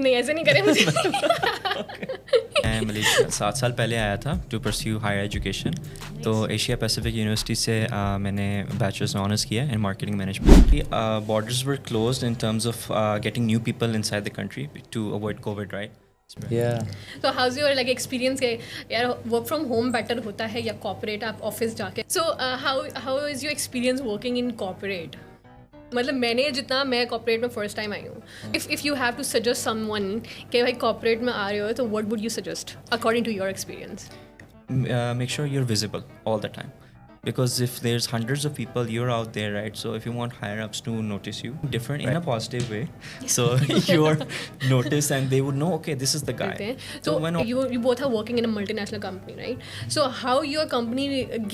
नहीं ऐसे नहीं करें मुझे मैं मलेशिया 7 साल पहले आया था टू परस्यू हायर एजुकेशन. तो एशिया पैसिफिक यूनिवर्सिटी से मैंने बैचलर्स ऑनर्स किया in marketing management. Borders were closed in terms of getting new people inside the country to avoid Covid, right? तो हाउस योर लाइक एक्सपीरियंस है यार, work from home better होता है या corporate आप ऑफिस जाके? So how is your experience working in corporate? मतलब मैं कॉर्पोरेट में फर्स्ट टाइम आई हूँ. If you have to suggest someone कि भाई कॉर्पोरेट में आ रहे हो तो what would you suggest according to your experience? Make sure you're visible all the time, because if there's hundreds of people, you're out there, right? So if you want higher ups to notice you different in a positive way, so you're noticed and they would know, okay, this is the guy. Okay. So when you both are working in a multinational company, right? So how your company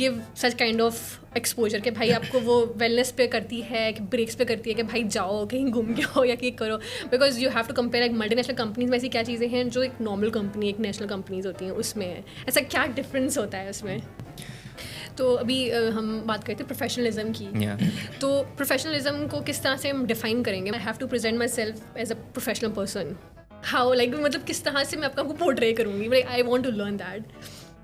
give such kind of exposure कि भाई आपको वो wellness पे करती है, कि breaks पे करती है, कि भाई जाओ कहीं घूम के आओ या कि करो, because you have to compare like multinational companies में ऐसी क्या चीज़ें हैं जो एक normal company, एक national companies होती हैं उसमें है, ऐसा क्या difference होता है उसमें? तो अभी हम बात करते हैं प्रोफेशनलिज्म की. तो प्रोफेशनलिज्म को किस तरह से हम डिफाइन करेंगे? I have to present myself as a professional person. How like मतलब किस तरह से मैं आपको पोर्ट्रे करूँगी? Like I want to learn that.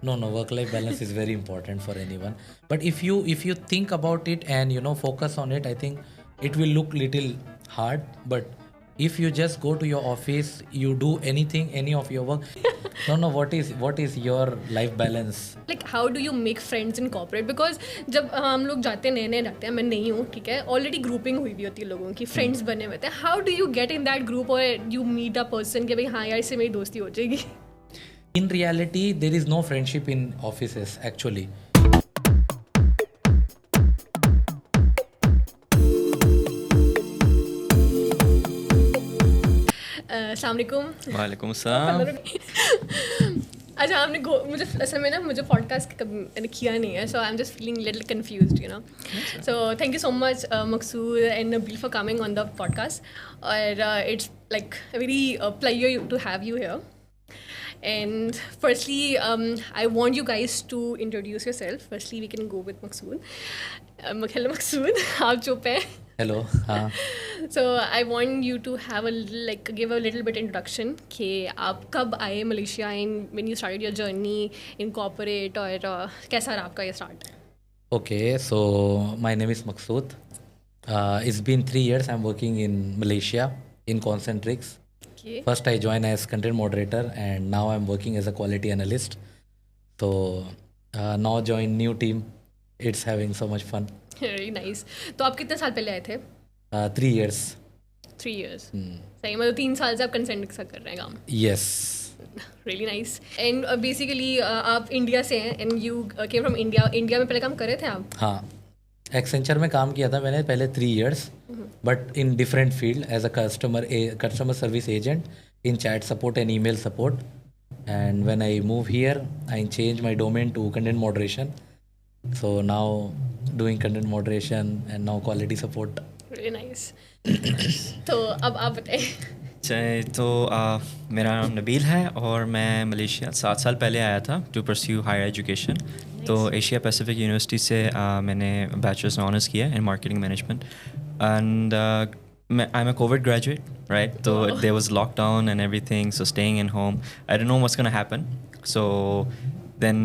No, work life balance is very important for anyone, but if you think about it and focus on it, I think it will look little hard. But if you just go to your office, you do any of your work. No, what is your life balance? Like how do you make friends in corporate? Because जब हम लोग जाते हैं नए जाते हैं, मैं नहीं हूँ, ठीक है, ऑलरेडी ग्रुपिंग हुई भी होती है लोगों की, फ्रेंड्स बने हुए थे. How do you get in that group और यू मीट अ पर्सन कि भाई हाँ यार इससे मेरी दोस्ती हो जाएगी? In reality, there is no friendship in offices actually. अस्सलाम वालेकुम. वालेकुम अस्सलाम. अच्छा आपने मुझे असल में मुझे पॉडकास्ट मैंने किया नहीं है, so I am just feeling little confused you know. So thank you so much Maqsood and Nabeel for coming on the podcast. और it's like very pleasure to have you here. And firstly, I want you guys to introduce yourself. Firstly, we can go with Maqsood. Hello, Maqsood. आप चुप हैं? Hello. So I want you to have give a little bit introduction कि आप कब आए Malaysia and when you started your journey in corporate और कैसा रहा आपका ये start? Okay, so my name is Maqsood. It's been 3 years I'm working in Malaysia in Concentrix. First I joined as content moderator and now I'm working as a quality analyst. So now join new team. It's having so much fun. Very nice. तो आप कितने साल पहले आए थे? 3 years. 3 years. सही मतलब 3 साल से आप कंसेंट से कर रहे हैं काम? Yes. Really nice. And basically आप इंडिया से हैं and you came from India. India में पहले काम कर रहे थे आप? हाँ. एक्सेंचर में काम किया था मैंने पहले 3 years, but in different field as a customer service agent in chat support and email support. And when I move here I change my domain to content moderation. So now doing content moderation and now quality support. Really nice. तो अब आप बताइए. तो मेरा नाम नबील है और मैं मलेशिया 7 साल पहले आया था टू परस्यू हायर एजुकेशन. तो एशिया पैसिफिक यूनिवर्सिटी से मैंने बैचलर्स ऑनर्स किया in marketing management. And I am a COVID graduate, right? तो there was lockdown and everything, so staying in home. I don't know what's gonna happen. So then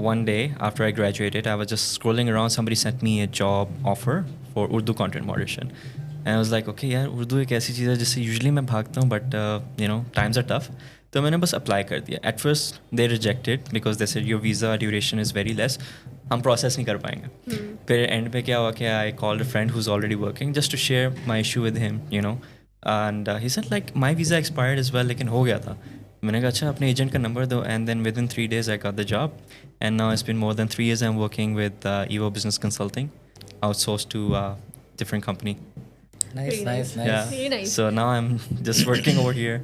one day after I graduated, I was just scrolling around, somebody sent me a job offer for Urdu content moderation. And I was like, okay यार उर्दू एक ऐसी चीज़ है जिससे usually मैं भागता हूँ, but you know times are tough. तो मैंने बस अप्लाई कर दिया. At first they rejected because they said your visa duration is very less, हम प्रोसेस नहीं कर पाएंगे. फिर एंड पे क्या हुआ कि I called a friend who is already working just to share my issue with him, you know. And he said like my visa expired is well, लेकिन हो गया था. मैंने कहा अच्छा अपने एजेंट का नंबर दो. And then within 3 days I got the job. And now it's been more than 3 years I am working with EVO business consulting, outsource to different company. Nice. Yeah. Really nice. So now I'm just working over here.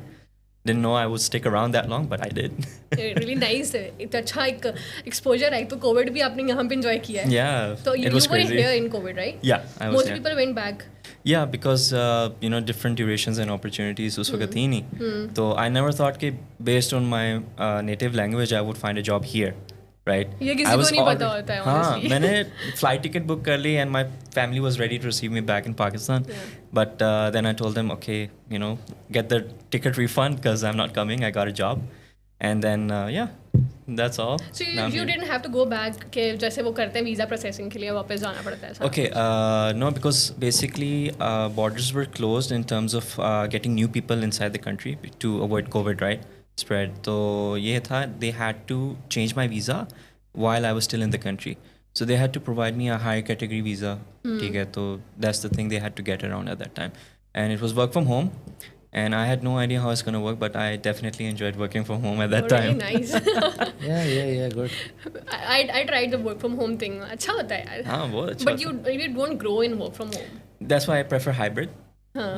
Didn't know I would stick around that long, but I did. Really nice. इतना अच्छा एक exposure है. तो Covid भी आपने यहाँ पे enjoy किया है. Yeah. So it was you were crazy. here in COVID, right? Yeah, I was Most there. people went back. Yeah, because you know different durations and opportunities उस वक्त थी नहीं. तो I never thought कि based on my native language I would find a job here. right? ये किसी I को was नहीं पता already- होता है, हाँ, honestly. मैंने flight ticket book कर ली and my family was ready to receive me back in Pakistan. Yeah. But then I told them, okay, get the ticket refund because I'm not coming. I got a job. And then, that's all. So Now I'm you here. didn't have to go back के जैसे वो करते हैं visa processing के लिए वापस जाना पड़ता है सारा Okay, no, because basically borders were closed in terms of getting new people inside the country to avoid COVID, right? Spread. So ये था, they had to change my visa while I was still in the country. So they had to provide me a higher category visa. ठीक है, तो that's the thing they had to get around at that time. And it was work from home. And I had no idea how it's going to work, but I definitely enjoyed working from home at that Oh, really time. nice. Yeah, good. I tried the work from home thing. अच्छा होता है यार. हाँ, बहुत अच्छा But था. you don't grow in work from home. That's why I prefer hybrid.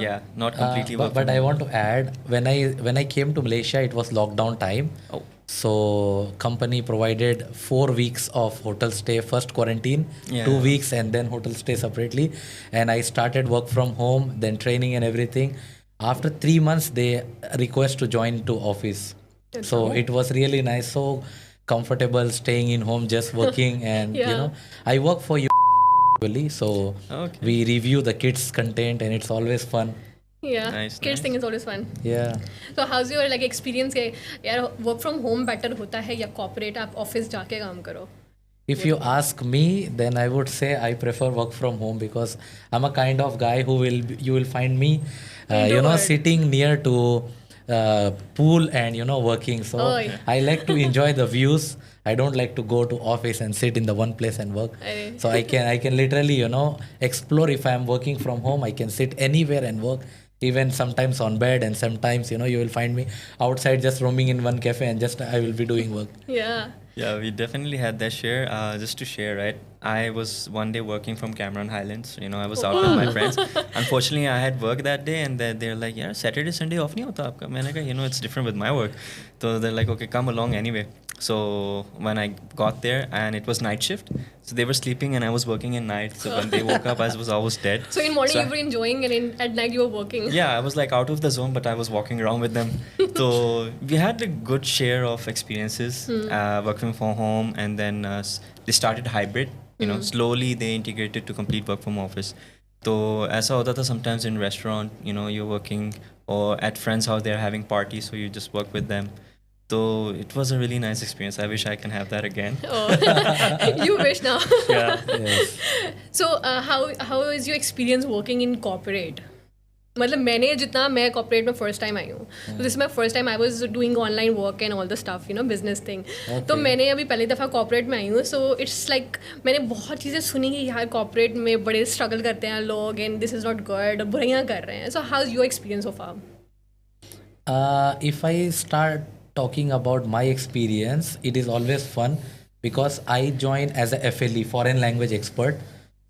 Yeah, not completely work But from I home. want to add, when I came to Malaysia, it was lockdown time. Oh. So company provided 4 weeks of hotel stay, first quarantine, Yeah. 2 weeks, and then hotel stay separately. And I started work from home, then training and everything. After 3 months, they request to join to office. So it was really nice, so comfortable staying in home, just working, and Yeah. I work for you. So Okay. we review the kids' content, and it's always fun. Yeah. Nice, Kids nice. thing is always fun. Yeah. So how's your like experience के यार work from home better होता है या corporate आप office जाके काम करो? If you ask me, then I would say I prefer work from home because I'm a kind of guy you will find me, Introvert. sitting near to pool and working. So Oh, yeah. I like to enjoy the views. I don't like to go to office and sit in the one place and work. अरे. So I can literally explore. If I'm working from home, I can sit anywhere and work. Even sometimes on bed, and sometimes you will find me outside just roaming in one cafe and just I will be doing work. Yeah. Yeah, we definitely had that share. Just to share, right? I was one day working from Cameron Highlands. I was out with my friends. Unfortunately, I had work that day, and they're like, "Yeah, Saturday, Sunday off नहीं होता आपका?" मैंने कहा, it's different with my work. So they're like, "Okay, come along anyway." So when I got there, and it was night shift, so they were sleeping and I was working in night. So when they woke up, I was almost dead. So in morning So you were enjoying and at night you were working. Yeah, I was like out of the zone, but I was walking around with them. So we had a good share of experiences working from home, and then they started hybrid. Slowly they integrated to complete work from office. So ऐसा होता था sometimes in restaurant, you're working, or at friends' house they're having parties, so you just work with them. So it was a really nice experience. I wish I can have that again. Oh. You wish now. Yeah. Yes. So how is your experience working in corporate? मतलब मैंने जितना मैं corporate में first time आई हूँ तो this my first time I was doing online work and all the stuff business thing तो मैंने अभी पहली दफ़ा कॉर्पोरेट में आई हूँ सो इट्स लाइक मैंने बहुत चीज़ें सुनी कि यार कॉर्पोरेट में बड़े स्ट्रगल करते हैं लोग and this is not good बुराइयाँ कर रहे हैं सो how is your experience of If I start talking about my experience, it is always fun because I joined as a FLE, foreign language expert.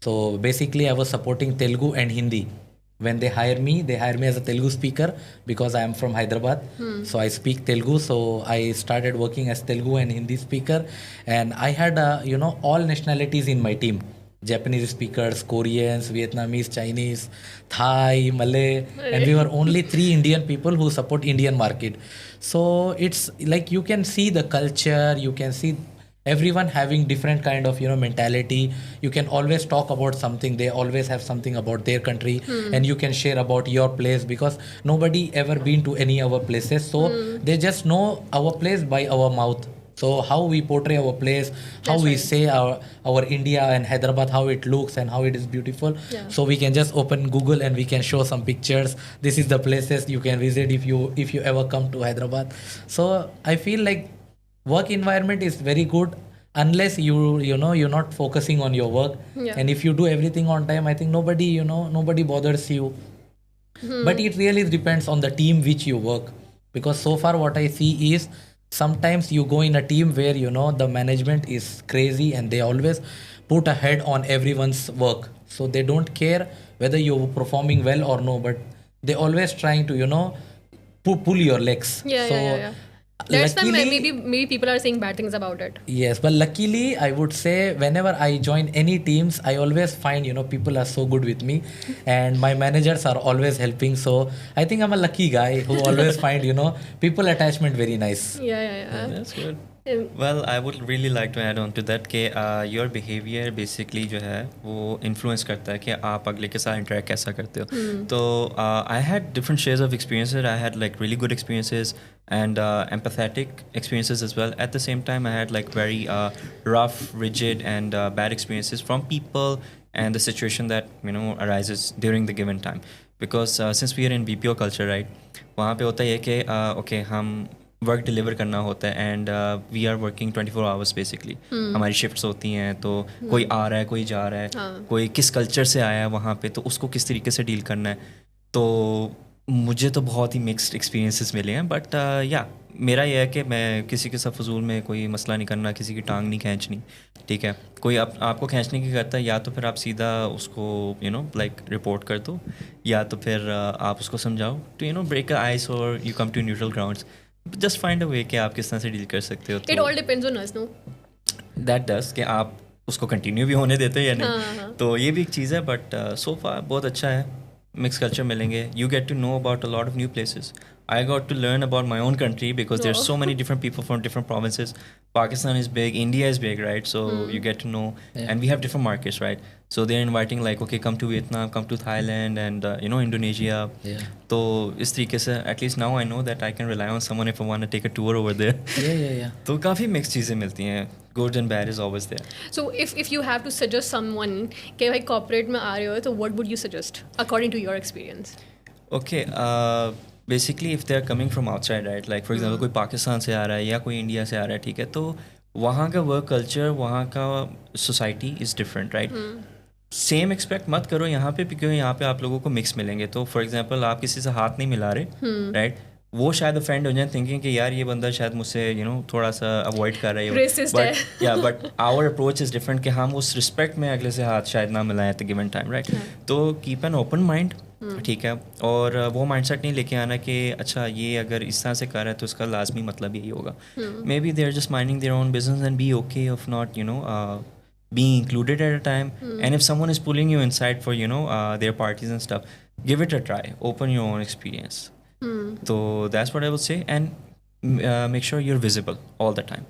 So basically, I was supporting Telugu and Hindi. When they hire me as a Telugu speaker because I am from Hyderabad. So I speak Telugu. So I started working as Telugu and Hindi speaker, and I had all nationalities in my team. Japanese speakers, Koreans, Vietnamese, Chinese, Thai, Malay, and we were only 3 Indian people who support Indian market. So it's like you can see the culture, you can see everyone having different kind of mentality. You can always talk about something, they always have something about their country, and you can share about your place because nobody ever been to any other places, so they just know our place by our mouth. So how we portray our place, how That's we right. say our India and Hyderabad, how it looks and how it is beautiful. Yeah. So we can just open Google and we can show some pictures. This is the places you can visit if you ever come to Hyderabad. So I feel like work environment is very good unless you're not focusing on your work. Yeah. And if you do everything on time, I think nobody bothers you. But it really depends on the team which you work, because so far what I see is sometimes you go in a team where the management is crazy and they always put a head on everyone's work, so they don't care whether you're performing well or no, but they always trying to pull your legs. Yeah, so yeah. That's why luckily- maybe people are saying bad things about it. Yes, but luckily I would say whenever I join any teams, I always find people are so good with me, and my managers are always helping. So I think I'm a lucky guy who always find people attachment very nice. Yeah. That's good. Well, I would really like to add on to that कि your behavior basically जो है वो influence करता है कि आप अगले के साथ interact कैसा करते हो. तो I had different shares of experiences. I had like really good experiences and empathetic experiences as well. At the same time, I had like very rough, rigid and bad experiences from people and the situation that arises during the given time. Because since we are in BPO culture, right? वहाँ पे होता है कि okay हम work deliver करना होता है and we are working 24 hours basically. हमारी शिफ्ट्स होती हैं तो कोई आ रहा है, कोई जा रहा है, कोई किस कल्चर से आया है वहाँ पे, तो उसको किस तरीके से डील करना है. तो मुझे तो बहुत ही मिक्स्ड एक्सपीरियंसेस मिले हैं. बट या मेरा ये है कि मैं किसी के साथ फजूल में कोई मसला नहीं करना, किसी की टांग नहीं खींचनी. ठीक है, कोई आपको खींचने की करता है या तो फिर आप सीधा उसको लाइक रिपोर्ट कर दो, या तो फिर आप उसको समझाओ टू ब्रेक अ आइस और you come to neutral grounds. Just find a way कि आप किस तरह से डील कर सकते हो. It all depends on us, no that does कि आप उसको कंटिन्यू भी होने देते हो या नहीं. तो ये भी एक चीज़ है. बट सो फार बहुत अच्छा है. मिक्स कल्चर मिलेंगे. You get to know about a lot of new places. I got to learn about my own country because there's so many different people from different provinces. Pakistan is big, India is big, right? So you get to know, and we have different markets, right? So they're inviting like, okay, come to Vietnam, come to Thailand, and Indonesia. Yeah. So इस तरीके से at least now I know that I can rely on someone if I want to take a tour over there. Yeah. तो काफ़ी mixed चीज़ें मिलती हैं. Good and bad is always there. So if you have to suggest someone कि भाई corporate में आ रहे हो, तो what would you suggest according to your experience? Okay. Basically if they are coming from outside, right, like for example कोई पाकिस्तान से आ रहा है या कोई इंडिया से आ रहा है, ठीक है, तो वहाँ का वर्क कल्चर, वहाँ का society is different, right. Same expect मत करो यहाँ पे, क्योंकि यहाँ पे आप लोगों को मिक्स मिलेंगे. तो फॉर एग्जांपल आप किसी से हाथ नहीं मिला रहे, राइट, वो शायद ऑफेंड हो जाए थिंकिंग कि यार ये बंदा शायद मुझसे थोड़ा सा अवॉइड कर रहा है. But our approach is different कि हम उस रिस्पेक्ट में अगले से हाथ शायद ना मिलाएं at the given time, right. तो कीप एन ओपन माइंड, ठीक है. और वो माइंडसेट नहीं लेके आना कि अच्छा ये अगर इस तरह से कर रहा है तो इसका लाजमी मतलब यही होगा. Maybe they are just minding their own business and be okay of not being included at a time. And if someone is pulling you inside for their parties and stuff, give it a try, open your own experience. So that's what I would say. And make sure you're visible all the time,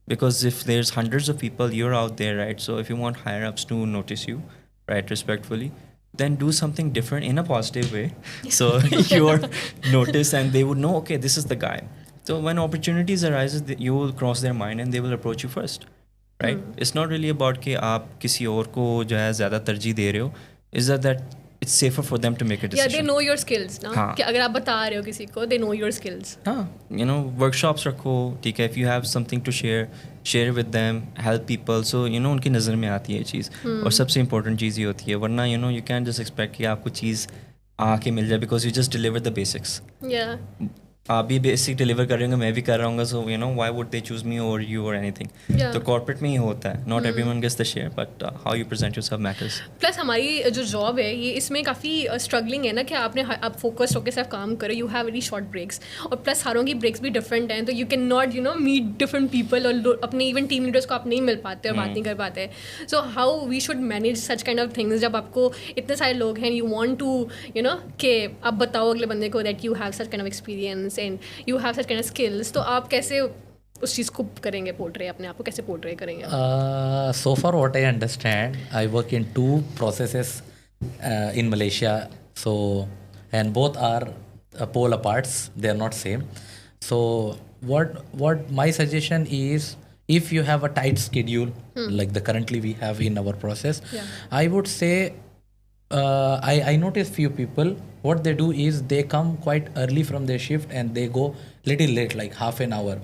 because if there's hundreds of people, you're out there, right? So if you want higher ups to notice you, right, respectfully, then do something different in a positive way so you're noticed and they would know, okay, this is the guy. So when opportunities arises, you will cross their mind and they will approach you first, right? It's not really about कि आप किसी और को जो है ज़्यादा तरजीह दे रहे हो. Is that it's safer for them to make a decision. Yeah, they know your skills ना. हाँ. कि अगर आप बता रहे हो किसी को, they know your skills. हाँ, workshops रखो, ठीक है. If you have something to share with them, help people. So उनकी नज़र में आती है ये चीज़. और सबसे important चीज़ ये होती है. वरना you can't just expect कि आपको चीज़ आके मिल जाए because you just deliver the basics. Yeah. आप भी बेसिक डिलीवर कर रहे होंगे, मैं भी कर रहा हूँ. So why would they choose me और यू और एनीथिंग. तो कॉर्पोरेट में ही होता है. Not everyone gets the share, but how you present yourself matters. Plus हमारी जो जॉब है ये इसमें काफ़ी स्ट्रगलिंग है ना कि आप फोकस होकर सिर्फ काम करो. You have very short breaks, और प्लस सारों की ब्रेक्स भी डिफरेंट हैं. तो you can not meet different people, और अपने इवन टीम लीडर्स को आप नहीं मिल पाते और बात नहीं कर पाते. So how we should manage such kind of things जब आपको इतने सारे लोग हैं. यू वांट टू कि आप बताओ अगले बंदे को that you have such kind of experience and you have such kind of skills. तो आप कैसे उस चीज़ को करेंगे, पोर्ट्रे अपने आप को कैसे पोर्ट्रे करेंगे? So far what I understand, I work in 2 processes in Malaysia. So and both are pole aparts, they are not same. So what my suggestion is, if you have a tight schedule like the currently we have in our process, I would say I notice few people, what they do is they come quite early from their shift and they go little late, like half an hour.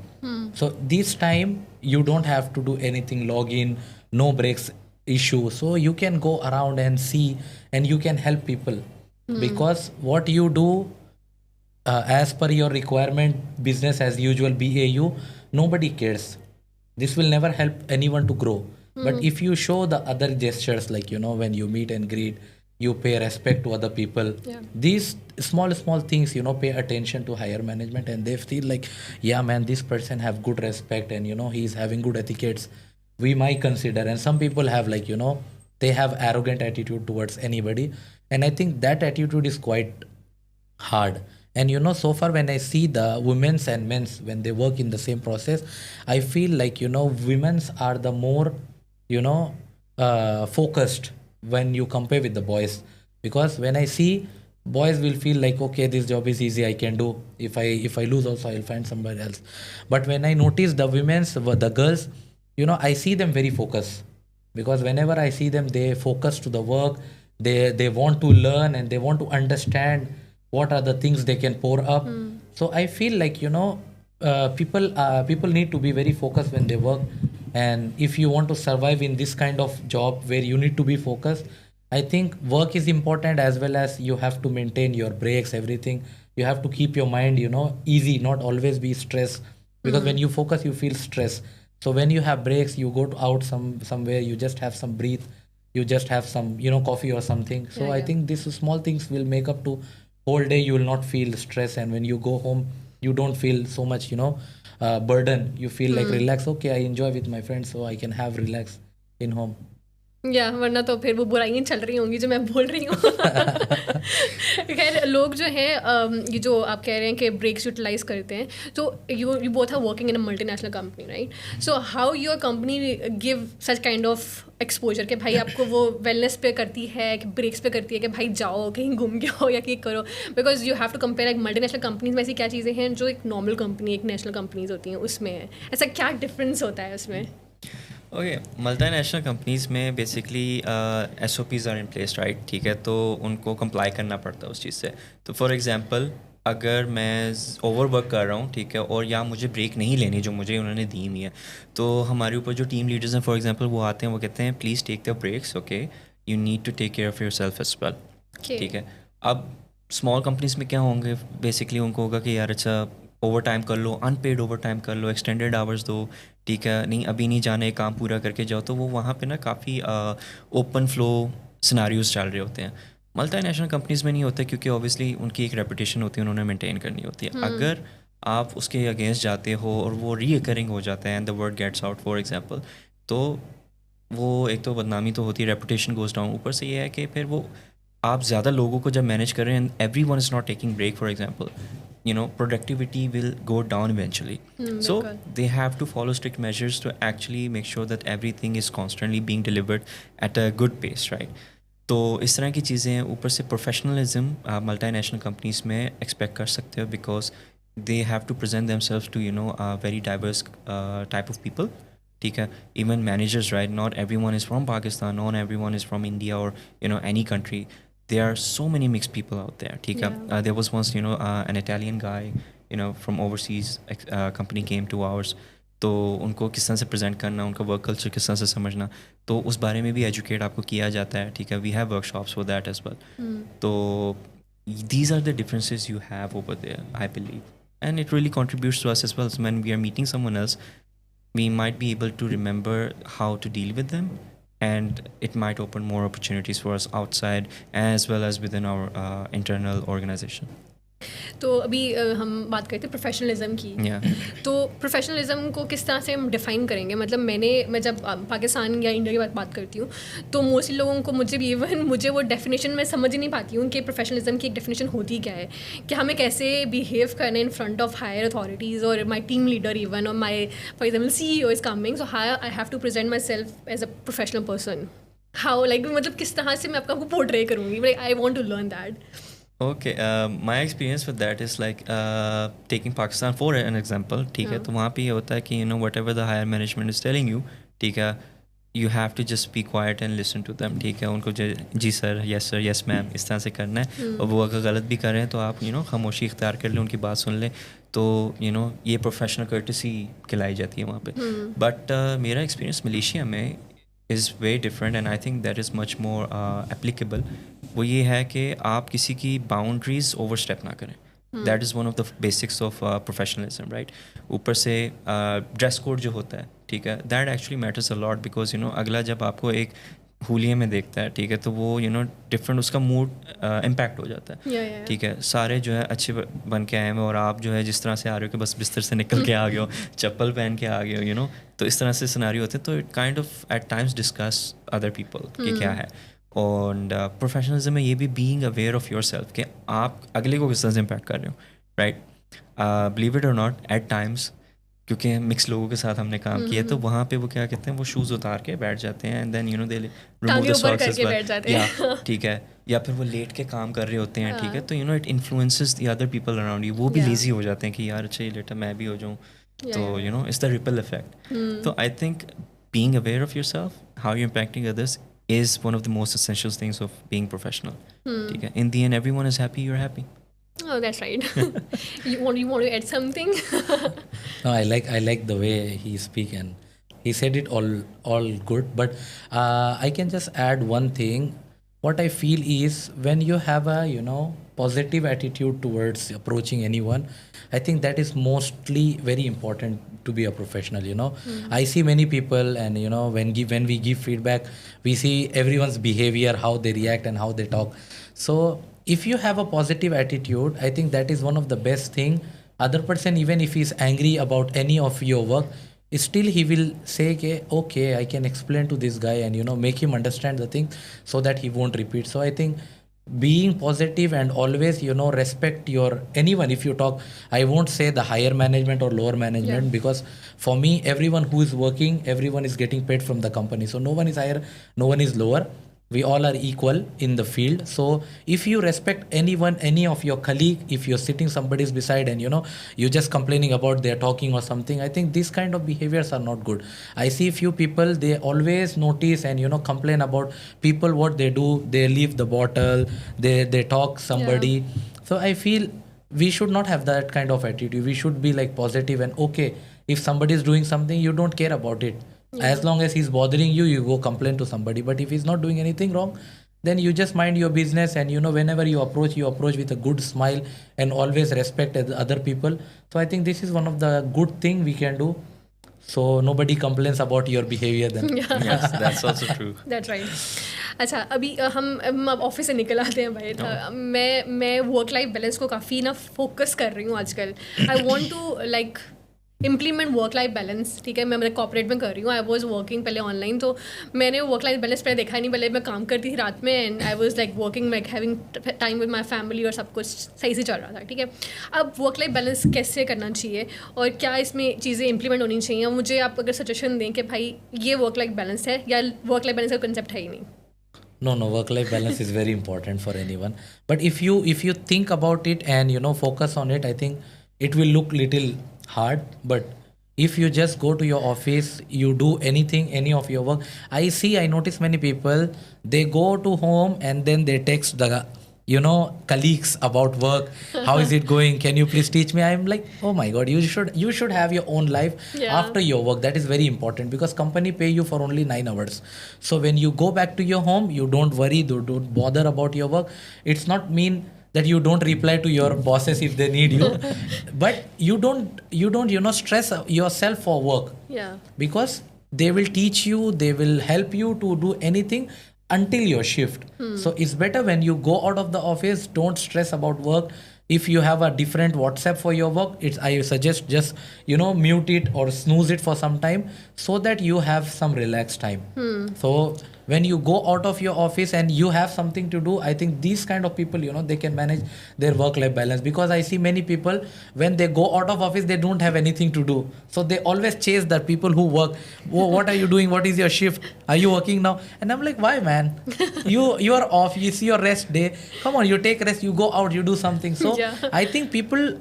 So this time you don't have to do anything, log in, no breaks issue. So you can go around and see and you can help people. Because what you do as per your requirement, business as usual, BAU, nobody cares. This will never help anyone to grow. But if you show the other gestures, like when you meet and greet, you pay respect to other people. These small things, pay attention to higher management, and they feel like, yeah man, this person have good respect and he's having good etiquettes, we might consider. And some people have like they have arrogant attitude towards anybody, and I think that attitude is quite hard. And so far when I see the women's and men's when they work in the same process, I feel like women's are the more focused when you compare with the boys. Because when I see boys will feel like, okay, this job is easy, I can do. If I lose also, I'll find somewhere else. But when I notice the girls, I see them very focused. Because whenever I see them, they focus to the work. They want to learn and they want to understand what are the things they can pour up. So I feel like people need to be very focused when they work. And if you want to survive in this kind of job where you need to be focused, I think work is important, as well as you have to maintain your breaks, everything. You have to keep your mind easy, not always be stressed. Because when you focus, you feel stress. So when you have breaks, you go out somewhere, you just have some breathe, you just have some coffee or something. So I think these small things will make up to whole day. You will not feel stress, and when you go home, you don't feel so much burden. You feel like relax. Okay, I enjoy with my friends, so I can have relax in home. या वरना तो फिर वो बुराइयाँ चल रही होंगी जो मैं बोल रही हूँ. खैर लोग जो हैं ये जो आप कह रहे हैं कि ब्रेक्स यूटिलाइज करते हैं, तो you both are working in a multinational company, right? So how your company give such kind of exposure कि भाई आपको वो वेलनेस पे करती है, कि ब्रेक्स पे करती है, कि भाई जाओ कहीं घूम के आओ या कहीं करो. Because you have to compare like multinational companies में ऐसी क्या चीज़ें हैं जो एक नॉर्मल कंपनी, एक नेशनल कंपनीज होती हैं उसमें है. ऐसा क्या डिफरेंस होता है उसमें? ओके, मल्टीनेशनल कंपनीज़ में basically SOPs are in place, right? ठीक है, तो उनको कंप्लाई करना पड़ता है उस चीज़ से. तो फॉर एग्जांपल अगर मैं ओवर वर्क कर रहा हूँ, ठीक है, और या मुझे ब्रेक नहीं लेनी जो मुझे उन्होंने दी हुई है, तो हमारे ऊपर जो टीम लीडर्स हैं फॉर एग्जांपल वो आते हैं, वो कहते हैं please take the breaks, okay, you need to take care of yourself as well. ठीक है. अब स्मॉल कंपनीज़ में क्या होंगे, बेसिकली उनको होगा कि यार अच्छा ओवर टाइम कर लो, अनपेड ओवर टाइम कर लो, एक्सटेंडेड आवर्स दो, ठीक है, नहीं अभी नहीं जाने, काम पूरा करके जाओ. तो वो वहाँ पे ना काफ़ी ओपन फ्लो सिनारियोज चल रहे होते हैं. मल्टीनेशनल कंपनीज़ में नहीं होता, क्योंकि ऑब्वियसली उनकी एक रेपुटेशन होती है, उन्होंने मेंटेन करनी होती है. अगर आप उसके अगेंस्ट जाते हो और वो रीअकरिंग हो जाता है and the word gets out for example, तो वो एक तो बदनामी तो होती है, रेपुटेशन गोज डाउन. ऊपर से ये है कि फिर वो आप ज़्यादा लोगों को जब मैनेज कर रहे हैं, everyone is not taking break for example, productivity will go down eventually. So they have to follow strict measures to actually make sure that everything is constantly being delivered at a good pace, right? तो इस तरह की चीज़ें. ऊपर से professionalism आप multinational companies में expect कर सकते हो, because they have to present themselves to very diverse type of people. ठीक है, even managers, right? Not everyone is from Pakistan, not everyone is from India और any country. There are so many mixed people out there. ठीक है. There was once an Italian guy from overseas company came to ours. तो उनको किस तरह से present करना, उनका वर्क कल्चर किस तरह से समझना, तो उस बारे में भी एजुकेट आपको किया जाता है. ठीक है, we have workshops for that as well. तो these are the differences you have over there, I believe, and it really contributes to us as well. So when we are meeting someone else, we might be able to remember how to deal with them, and it might open more opportunities for us outside as well as within our internal organization. तो अभी हम बात करते हैं professionalism की. तो professionalism को किस तरह से हम डिफ़ाइन करेंगे? मतलब मैं जब पाकिस्तान या इंडिया की बात करती हूँ, तो मोस्टली लोगों को, मुझे वो डेफिनेशन मैं समझ ही नहीं पाती हूँ कि प्रोफेशनलिज्म की एक डेफिनेशन होती क्या है, कि हमें कैसे बिहेव करना in front of higher authorities और माई टीम लीडर इवन, और my for example CEO is coming, so how I have to present myself as a professional person. How मतलब किस तरह से मैं आपको पोर्ट्रे करूँगी? I want to learn that. Okay, my experience with that is like taking Pakistan for an example. ठीक है, तो वहाँ पे ये होता है कि whatever the higher management is telling you, ठीक है, you have to just be quiet and listen to them. ठीक है, उनको जी sir, yes sir, yes ma'am, इस तरह से करना है. और वो अगर गलत भी कर रहे हैं तो आप खामोशी इख्तियार कर लें, उनकी बात सुन लें. तो ये प्रोफेशनल कर्टेसी खिलाई जाती है वहाँ पे. बट मेरा एक्सपीरियंस मलेशिया में is very different and I think that is much more applicable. वो ये है कि आप किसी की बाउंड्रीज ओवरस्टेप ना करें. That is one of the basics of professionalism, right? ऊपर से ड्रेस कोड जो होता है, ठीक है, that actually matters a lot, because अगला जब आपको एक हुलिये में देखता है, ठीक है, तो वो डिफरेंट उसका मूड इम्पैक्ट हो जाता है. ठीक है, सारे जो है अच्छे बन के आए हैं और आप जो है जिस तरह से आ रहे हो कि बस बिस्तर से निकल के आ गए हो, चप्पल पहन के आ गए हो, तो इस तरह से सिनारियो होते हैं. तो it kind of at times discuss other people कि क्या है. और प्रोफेशनलिज्म में ये भी being aware of yourself कि आप अगले को किस तरह से इम्पैक्ट कर रहे हो, राइट. बिलीव इट और नॉट, एट टाइम्स क्योंकि मिक्स लोगों के साथ हमने काम किया तो वहाँ पे वो क्या कहते हैं, वो शूज़ उतार के बैठ जाते हैं and then you know they remove the socks as well, ठीक है, या फिर वो लेट के काम कर रहे होते हैं, ठीक है, तो you no it influences the other people around you. वो भी लेजी हो जाते हैं कि यार अच्छा ये लेटा मैं भी हो जाऊँ, तो you know it's the ripple effect. तो I think being aware of yourself, how you're impacting others is one of the most essential things of being professional. ठीक है, in the end everyone is happy, you're happy. Oh, that's right. You want to add something? No, I like the way he speak, and he said it all good. But I can just add one thing. What I feel is when you have a positive attitude towards approaching anyone, I think that is mostly very important to be a professional. I see many people, and when we give feedback, we see everyone's behavior, how they react and how they talk. So if you have a positive attitude, I think that is one of the best thing. Other person, even if he's angry about any of your work, still he will say okay, I can explain to this guy and make him understand the thing so that he won't repeat. So I think being positive and always respect your anyone. If you talk, I won't say the higher management or lower management, because for me everyone who is working, everyone is getting paid from the company, so no one is higher, no one is lower. We all are equal in the field. So if you respect anyone, any of your colleague, if you're sitting somebody's beside and you're just complaining about their talking or something, I think these kind of behaviors are not good. I see few people, they always notice and complain about people, what they do, they leave the bottle, they talk somebody. So I feel we should not have that kind of attitude. We should be like positive, and okay, if somebody is doing something, you don't care about it. As long as he's bothering you, you go complain to somebody. But if he's not doing anything wrong, then you just mind your business, and whenever you approach with a good smile and always respect other people. So I think this is one of the good thing we can do, so nobody complains about your behavior then. Yes, that's also true. That's right. अच्छा, अभी हम अब office से निकल आते हैं भाई. मैं वर्क लाइफ बैलेंस को काफ़ी ना फोकस कर रही हूँ आजकल. I want to like implement work life balance. ठीक है, मैं कॉर्पोरेट में कर रही हूँ. आई वॉज वर्किंग पहले ऑनलाइन, तो मैंने वर्क लाइफ बैलेंस पहले देखा नहीं. पहले मैं काम करती थी रात में and I was like working, like having time with my family और सब कुछ सही से चल रहा था. ठीक है, अब वर्क लाइफ बैलेंस कैसे करना चाहिए और क्या इसमें चीज़ें इंप्लीमेंट होनी चाहिए? मुझे आप अगर सजेशन दें कि भाई ये वर्क लाइफ बैलेंस है या वर्क लाइफ बैलेंस का कंसेप्ट है ही नहीं. No, work-life balance is very important for anyone. But if you think about it and focus on it, I think it will look little hard. But if you just go to your office, you do anything, any of your work. I notice many people, they go to home and then they text the colleagues about work. How is it going? Can you please teach me? I'm like, oh my god, you should have your own life after your work. That is very important, because company pay you for only 9 hours. So when you go back to your home, you don't worry, don't bother about your work. It's not mean that you don't reply to your bosses if they need you, but you don't stress yourself for work. Because they will teach you, they will help you to do anything until your shift. So it's better when you go out of the office, don't stress about work. If you have a different WhatsApp for your work, I suggest just mute it or snooze it for some time, so that you have some relaxed time. So when you go out of your office and you have something to do, I think these kind of people, they can manage their work-life balance. Because I see many people, when they go out of office, they don't have anything to do. So they always chase the people who work. Oh, what are you doing? What is your shift? Are you working now? And I'm like, why, man? You are off. It's your rest day. Come on, you take rest. You go out. You do something. So I think people.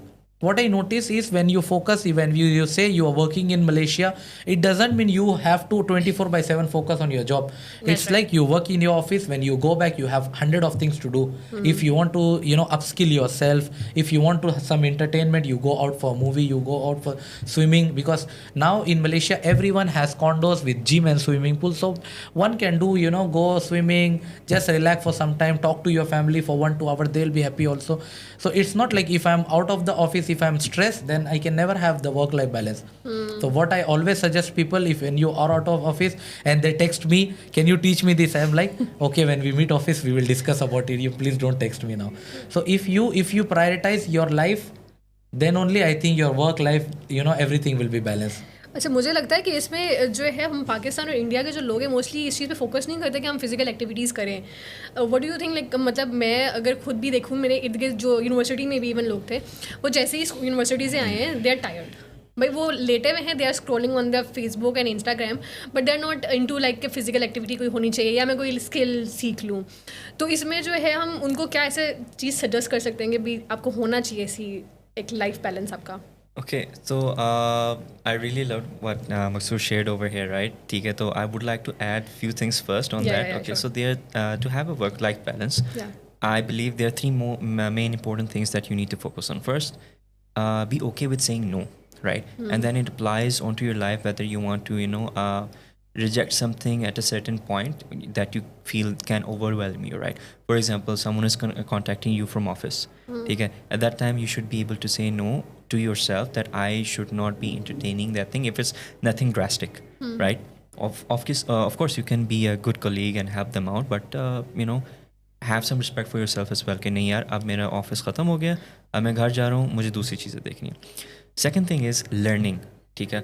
What I notice is when you focus, when you say you are working in Malaysia, it doesn't mean you have to 24/7 focus on your job. It's like you work in your office. When you go back, you have 100 of things to do. If you want to, upskill yourself, if you want to have some entertainment, you go out for a movie, you go out for swimming. Because now in Malaysia, everyone has condos with gym and swimming pool. So one can do, go swimming, just relax for some time, talk to your family for 1-2 hours. They'll be happy also. So it's not like if I'm out of the office, if I'm stressed, then I can never have the work-life balance. So what I always suggest people, if when you are out of office and they text me, can you teach me this? I'm like, okay, when we meet office, we will discuss about it. You please don't text me now. So if you prioritize your life, then only I think your work life, everything will be balanced. अच्छा, मुझे लगता है कि इसमें जो है हम पाकिस्तान और इंडिया के जो लोग हैं मोस्टली इस चीज़ पे फोकस नहीं करते कि हम फिजिकल एक्टिविटीज़ करें. What do you think, like मतलब मैं अगर खुद भी देखूँ, मेरे इर्द गिर्द जो यूनिवर्सिटी में भी इवन लोग थे, वो जैसे ही यूनिवर्सिटी से आए हैं, दे आर टायर्ड. भाई वो लेटे हुए हैं, they are scrolling on the Facebook and Instagram, but they are not into like physical activity कोई होनी चाहिए या मैं कोई स्किल सीख लूँ. तो इसमें जो है हम उनको क्या ऐसे चीज़ सजेस्ट कर सकते हैं कि भी आपको होना चाहिए ऐसी एक लाइफ बैलेंस आपका. Okay, so I really loved what Maksud shared over here, right? ठीक है, तो I would like to add few things first on Yeah, that. yeah, Okay, sure. so there to have a work-life balance, Yeah. I believe there are three main important things that you need to focus on. First, be okay with saying no, right? And then it applies onto your life whether you want to, reject something at a certain point that you feel can overwhelm you, right? For example, someone is contacting you from office. Okay, at that time you should be able to say no to yourself that I should not be entertaining that thing if it's nothing drastic, right? Of course you can be a good colleague and help them out, but have some respect for yourself as well कि नहीं यार अब मेरा office ख़त्म हो गया, अब मैं घर जा रहा हूँ, मुझे दूसरी चीज़ें देखनी है. Second thing is learning. ठीक है,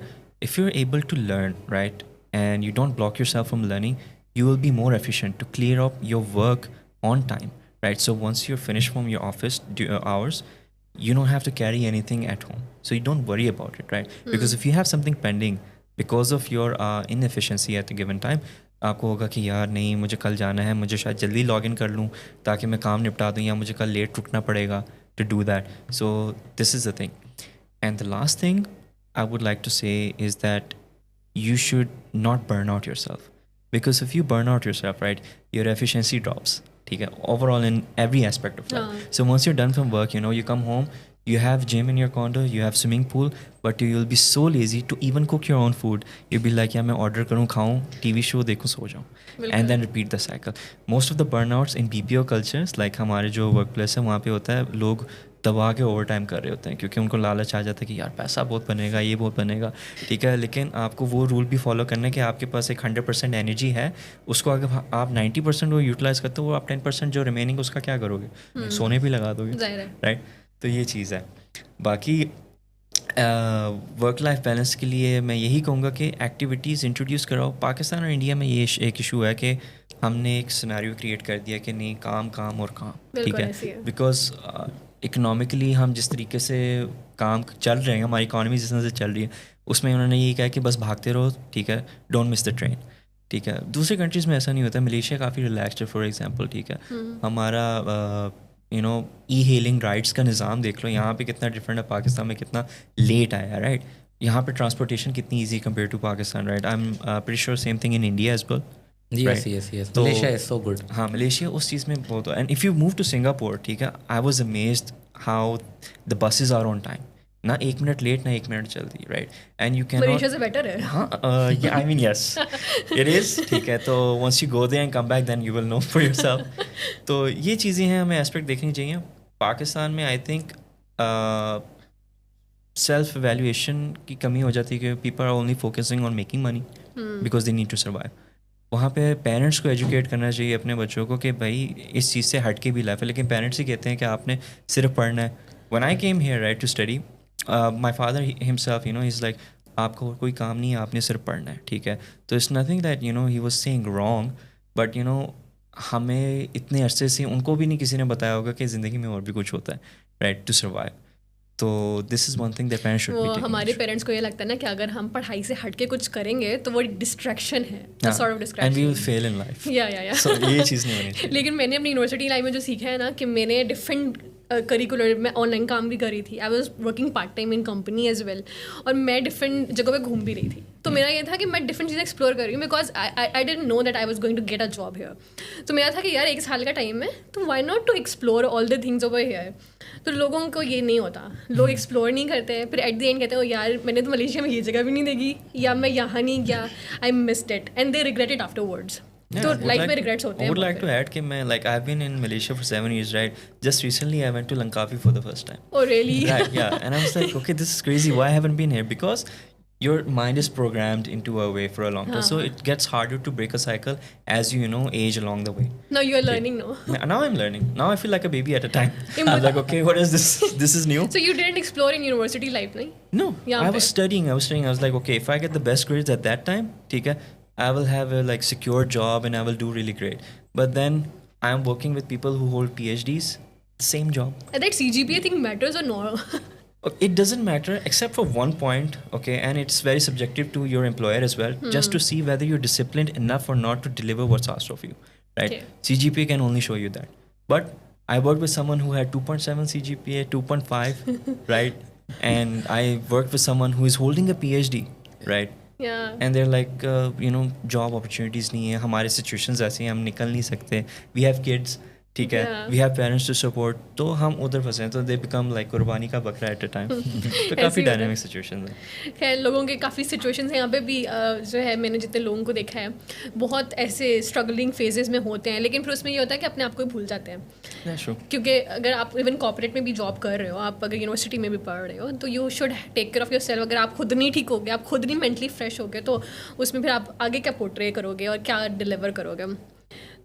if you're able to learn, right, and you don't block yourself from learning, you will be more efficient to clear up your work on time, right? So once you're finished from your office hours, you don't have to carry anything at home, so you don't worry about it, right? Because if you have something pending because of your inefficiency at a given time, आपको होगा कि यार नहीं मुझे कल जाना है, मुझे शायद जल्दी लॉग इन कर लूँ ताकि मैं काम निपटा दूँ, या मुझे कल लेट रुकना पड़ेगा to do that. So this is the thing. And the last thing I would like to say is that you should not burn out yourself, because if you burn out yourself, right, your efficiency drops. ठीक है, overall in every aspect of life. So once you're done from work, you come home, you have gym in your condo, you have swimming pool, but you will be so lazy to even cook your own food. You'll be like, yeah, मैं order करूँ, खाऊँ, TV show देखूँ, सो जाऊँ, and then repeat the cycle. Most of the burnouts in BPO cultures, like हमारे जो workplace है वहाँ पे होता है, लोग दबा के ओवर टाइम कर रहे होते हैं क्योंकि उनको लालच आ जाता है कि यार पैसा बहुत बनेगा, ये बहुत बनेगा. ठीक है, लेकिन आपको वो रूल भी फॉलो करना है कि आपके पास एक 100% एनर्जी है, उसको अगर आप 90% वो यूटिलाइज करते हो, वो आप 10% जो रिमेनिंग उसका क्या करोगे? सोने भी लगा दोगे, राइट? तो ये चीज़ है. बाकी वर्क लाइफ बैलेंस के लिए मैं यही कहूँगा कि एक्टिविटीज़ इंट्रोड्यूस कराओ. पाकिस्तान और इंडिया में ये एक इशू है कि हमने एक सिनेरियो क्रिएट कर दिया कि नहीं काम काम और काम. ठीक है, बिकॉज इकोनॉमिकली हम जिस तरीके से काम चल रहे हैं, हमारी इकॉनमी जिस तरह से चल रही है, उसमें उन्होंने यही कहा कि बस भागते रहो. ठीक है, डोंट मिस द ट्रेन. ठीक है, दूसरे कंट्रीज़ में ऐसा नहीं होता. मलेशिया काफ़ी रिलैक्स्ड है फॉर एग्जांपल. ठीक है, हमारा ई हेलिंग राइड्स का निज़ाम देख लो, यहाँ पे कितना डिफरेंट है, पाकिस्तान में कितना लेट आया, राइट? यहाँ पे ट्रांसपोर्टेशन कितनी easy compare to Pakistan, right? I am pretty sure same thing in India as well. Yes. Malaysia is so good. हाँ, मलेशिया उस चीज़ में बहुत. And if you move to Singapore, ठीक है, I was amazed how the buses are on time. ना 1 minute late ना 1 minute जल्दी, right? And you can Malaysia से बेटर है. हाँ, I mean yes it is. ठीक है, तो once you go there and come back then you will know for yourself. तो ये चीज़ें हैं, हमें एस्पेक्ट देखनी चाहिए. पाकिस्तान में आई थिंक सेल्फ एवेल्यूएशन की कमी हो जाती है कि people are only focusing on making money because they need to survive. वहाँ पे पेरेंट्स को एजुकेट करना चाहिए अपने बच्चों को कि भाई इस चीज़ से हट के भी लाइफ है. लेकिन पेरेंट्स ही कहते हैं कि आपने सिर्फ पढ़ना है. When I came here right to study, my father himself he is like आपको कोई काम नहीं है, आपने सिर्फ पढ़ना है. ठीक है, तो it's nothing that he was saying wrong, but हमें इतने अरसे से उनको भी नहीं किसी ने बताया होगा कि ज़िंदगी में और भी कुछ होता है, राइट, टू सर्वाइव. तो this is one thing that parents should be taking. हमारे पेरेंट्स को ये लगता है ना कि अगर हम पढ़ाई से हट के कुछ करेंगे तो वो डिस्ट्रैक्शन है, sort of distraction, and we will fail in life. या सो ये चीज़ नहीं होनी चाहिए. लेकिन मैंने अपनी यूनिवर्सिटी लाइफ में जो सीखा है ना कि मैंने डिफरेंट करिकुलर में ऑनलाइन काम भी करी थी. I was working part time in company as well, और मैं डिफरेंट जगहों पे घूम भी रही थी. तो मेरा ये था कि मैं डिफरेंट चीज़ें एक्सप्लोर कर रही हूँ because I didn't know that I was going to get a job here. तो मेरा था कि यार 1 साल का टाइम है, तो why not to explore all the things over here. तो लोगों को ये नहीं होता, लोग एक्सप्लोर नहीं करते, फिर एट द एंड कहते हो यार मैंने तो मलेशिया में ये जगह भी नहीं देखी, या मैं यहाँ नहीं गया, I missed it, and they regret it afterwards. तो लाइफ में रिग्रेट्स होते हैं. I would like to add कि मैं I've been in Malaysia for 7 years, right? Just recently I went to Langkawi for the first time. Oh really? Right, yeah. And I was like, okay, this is crazy. Why I haven't been here? Because your mind is programmed into a way for a long time. So it gets harder to break a cycle as you know age along the way. Now you are learning now. Now I'm learning. Now I feel like a baby at a time. In I'm like, okay, what is this? This is new. So you didn't explore in university life, nahi? No, Yeah, I was studying. I was like, okay, if I get the best grades at that time, ठीक है, I will have a like secure job and I will do really great. But then I'm working with people who hold PhDs, same job. And that CGPA thing matters or no? It doesn't matter except for one point, okay, and it's very subjective to your employer as well, just to see whether you're disciplined enough or not to deliver what's asked of you, right? Okay. CGPA can only show you that. But I worked with someone who had 2.7 CGPA, 2.5, right? And I worked with someone who is holding a PhD, right? Yeah. And they're like, job opportunities नहीं है, हमारे situations ऐसे हैं, हम निकल नहीं सकते, we have kids, ठीक है, Yeah. we have parents to support, तो हम उधर फंसे हैं, तो they become like कुर्बानी का बकरा at a time. तो काफ़ी होता है। डायनामिक सिचुएशन है. खैर लोगों के काफ़ी सिचुएशंस हैं यहाँ पे भी जो है मैंने जितने लोगों को देखा है बहुत ऐसे स्ट्रगलिंग फेजेस में होते हैं, लेकिन फिर उसमें ये होता है कि अपने आप को ही भूल जाते हैं. Yeah, sure. क्योंकि अगर आप इवन कॉर्पोरेट में भी जॉब कर रहे हो, आप अगर यूनिवर्सिटी में भी पढ़ रहे हो, तो you should take care of yourself. अगर आप खुद नहीं ठीक होगे, आप खुद नहीं मेंटली फ्रेश होगे, तो उसमें फिर आप आगे क्या पोर्ट्रे करोगे और क्या डिलीवर करोगे.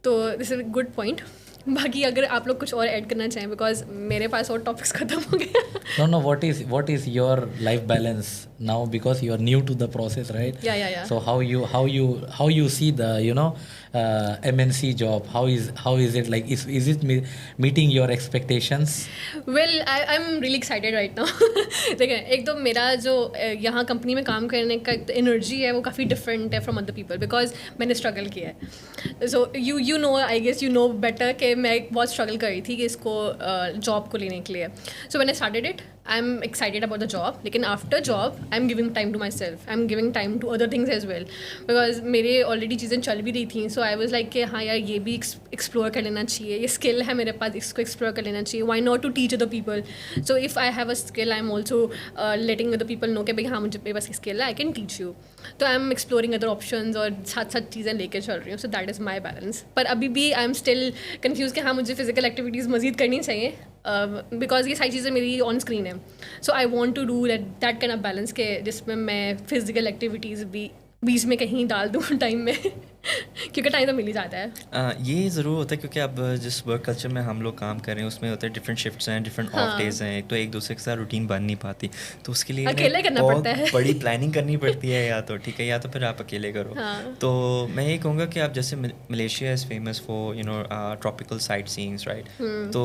तो this is a good point. बाकी अगर आप लोग कुछ और ऐड करना चाहें, बिकॉज मेरे पास और टॉपिक्स खत्म हो गए. No, what is your life balance now, because you are new to the process, right? Yeah. So how you see the MNC job? How is it like? Is it meeting your expectations? Well I am really excited right now. देखें, एक तो मेरा जो यहाँ company में काम करने का एनर्जी है वो काफ़ी डिफरेंट है फ्रॉम अदर पीपल, बिकॉज मैंने स्ट्रगल किया है. So you know, I guess you know better कि मैं बहुत स्ट्रगल कर रही थी कि इसको जॉब को लेने के लिए. सो मैंने started it. I am excited about the job, लेकिन after job I am giving time to my self, I am giving time to other things as well, because मेरे ऑलरेडी चीज़ें चल भी रही थी. सो आई वॉज लाइक कि हाँ यार ये भी एक्सप्लोर कर लेना चाहिए, ये स्किल है मेरे पास, इसको एक्सप्लोर कर लेना चाहिए. Why not to teach other people. So if I have a skill, I am also letting other people know कि भाई हाँ मुझे मेरे पास स्किल है, आई कैन टीच यू. तो I am exploring other options और साथ साथ चीज़ें लेकर चल रही हूँ. So that is my balance. पर अभी भी आई एम स्टिल कन्फ्यूज़ कि हाँ मुझे फिजिकल एक्टिविटीज़ मजीद करनी चाहिए, बिकॉज ये सारी चीज़ें मेरी ऑन स्क्रीन है. So I want to do that kind of balance के जिसमें मैं फिजिकल एक्टिविटीज़ भी बीच में कहीं डाल दूँ टाइम में. क्योंकि टाइम तो मिल ही जाता है. ये ज़रूर होता है क्योंकि अब जिस वर्क कल्चर में हम लोग काम कर रहे हैं उसमें होता है डिफरेंट शिफ्ट्स हैं, डिफरेंट ऑफ डेज हैं, तो एक दूसरे के साथ रूटीन बन नहीं पाती, तो उसके लिए अकेले करना बहुत पड़ता है. बड़ी प्लानिंग करनी पड़ती है, या तो ठीक है या तो फिर आप अकेले करो. तो मैं ये कहूँगा कि आप जैसे Malaysia is famous for tropical site सीइंग्स, right? तो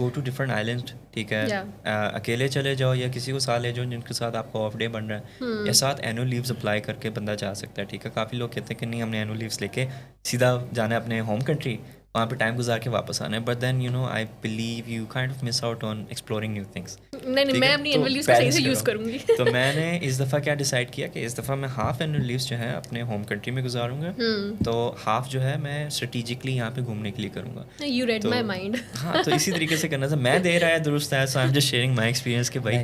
गो टू डिफरेंट आइलैंड, ठीक है, अकेले चले जाओ या किसी को साथ ले जाओ जिनके साथ आपका ऑफ डे बन रहा है, या साथ एनुअल लीव्स अप्लाई करके बंदा जा सकता है. ठीक है, काफ़ी लोग कहते हैं कि नहीं हमने एनुअल लीव्स लेके सीधा जाना है अपने होम कंट्री, वहाँ पे टाइम गुजार के वापस आना है. But then I believe you kind of miss out on exploring new things. नहीं, मैं अपनी एनुअल लीव्स को सही से यूज़ करूँगी. तो मैंने इस दफ़ा क्या डिसाइड किया कि इस दफ़ा मैं हाफ एनुअल लीव्स जो है अपने होम कंट्री में गुजारूंगा, तो हाफ जो है मैं स्ट्रेटेजिकली यहाँ पे घूमने के लिए करूँगा. You read my mind. हाँ, तो इसी तरीके से करना था. मैं दे रहा है दुरुस्त है, so I am just sharing my experience कि भाई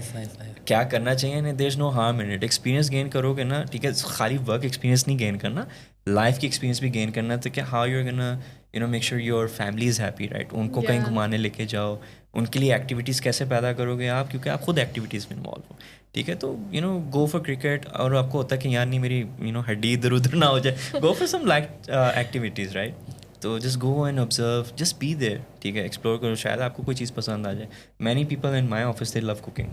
क्या करना चाहिए. नहीं, there is no harm in it. Experience gain करोगे ना, ठीक है, खाली वर्क एक्सपीरियंस नहीं गेन करना, लाइफ की एक्सपीरियंस भी गेन करना. तो क्या how you are gonna make sure your family is happy, right? उनको कहीं घुमाने लेके जाओ, उनके लिए एक्टिविटीज़ कैसे पैदा करोगे आप, क्योंकि आप खुद एक्टिविटीज़ में इन्वॉल्व हो. ठीक है, तो गो फॉर क्रिकेट, और आपको होता है कि यार नहीं मेरी हड्डी इधर उधर ना हो जाए, go for some light activities, right? तो just go and observe, just be there, ठीक है, एक्सप्लोर करो, शायद आपको कोई चीज़ पसंद आ जाए. Many people in my office they love cooking,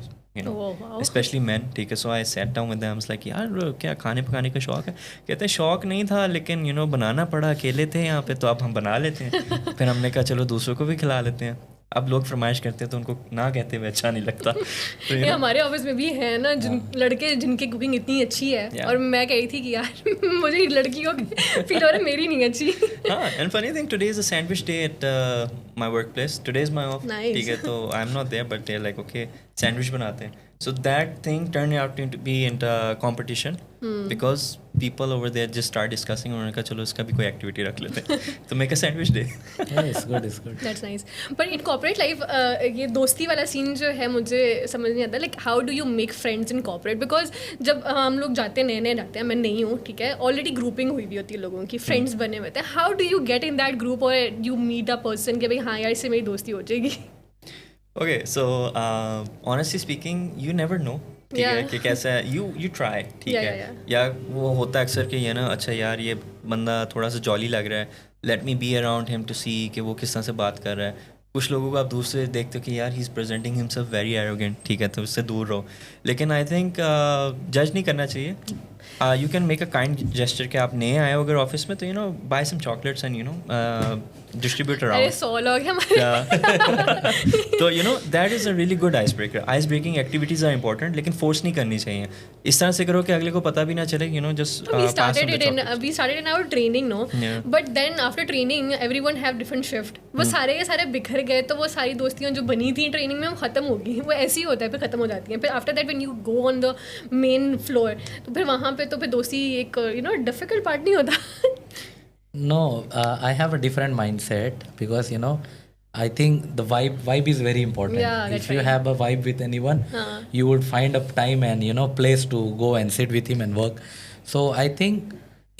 specially man, ठीक है. So I set down with them, like यार क्या खाने पकाने का शौक है? कहते हैं शौक नहीं था, लेकिन बनाना पड़ा, अकेले थे यहाँ पे, तो अब हम बना लेते हैं. फिर हमने कहा चलो दूसरों को भी खिला लेते हैं. अब लोग फरमाइश करते हैं तो उनको ना कहते हुए अच्छा नहीं लगता. तो ये हमारे ऑफिस में भी है ना लड़के जिनकी कुकिंग इतनी अच्छी है, और मैं कह रही थी कि यार मुझे लड़कियों की फील हो रहा है मेरी नहीं अच्छी. हाँ, and funny thing, today is a sandwich day at my work place. Today is my off, ठीक है, तो I am not there, but they are like okay sandwich बनाते हैं. So that thing turned out to be into competition because people over there just start discussing. उन्होंने कहा चलो इसका भी कोई एक्टिविटी रख लेते हैं, तो make a sandwich day. It's good. That's nice. But in corporate life, ये दोस्ती वाला सीन जो है मुझे समझ नहीं आता. Like how do you make friends in corporate? Because जब हम लोग जाते हैं, नए जाते हैं, मैं नहीं हूँ, ठीक है, ऑलरेडी ग्रुपिंग हुई भी होती है लोगों की, फ्रेंड्स बने हुए थे. How do you get in that group or you meet a person कि भाई हाँ यार इससे मेरी दोस्ती हो जाएगी? Okay, so honestly speaking, you never know. ठीक है, कि कैसा है, यू ट्राई, ठीक है। या वो होता है अक्सर कि ये ना, अच्छा यार ये बंदा थोड़ा सा जॉली लग रहा है, let me be around him to see कि वो किस तरह से बात कर रहा है। कुछ लोगों को आप दूसरे देखते हो कि यार he is presenting himself very arrogant, ठीक है, तो उससे दूर रहो। लेकिन आई थिंक जज नहीं करना चाहिए। You can make a kind gesture कि आप नए आए हो अगर ऑफिस में, तो you know buy some chocolates and you know distribute around. 100 लोग हैं हमारे। तो you know that is a really good ice breaker. Ice breaking activities are important, लेकिन फोर्स नहीं करनी चाहिए। इस तरह से करो कि अगले को पता भी ना चले, you know just we started in our training, no? Yeah. But then after training everyone have different shift. वो सारे के सारे बिखर गए, तो वो सारी दोस्तियाँ जो बनी थी ट्रेनिंग में वो ख़त्म हो गई। वो ऐसे ही होता है, फिर ख़त्म हो जाती हैं। फिर after that when you go on the main floor, तो फिर वहाँ पे तो फिर दोस्ती एक यू नो डिफिकल्ट पार्ट नहीं होता। No, I have a different mindset because you know, I think the vibe is very important. Yeah, that's if you right. have a vibe with anyone, you would find a time and you know place to go and sit with him and work. So I think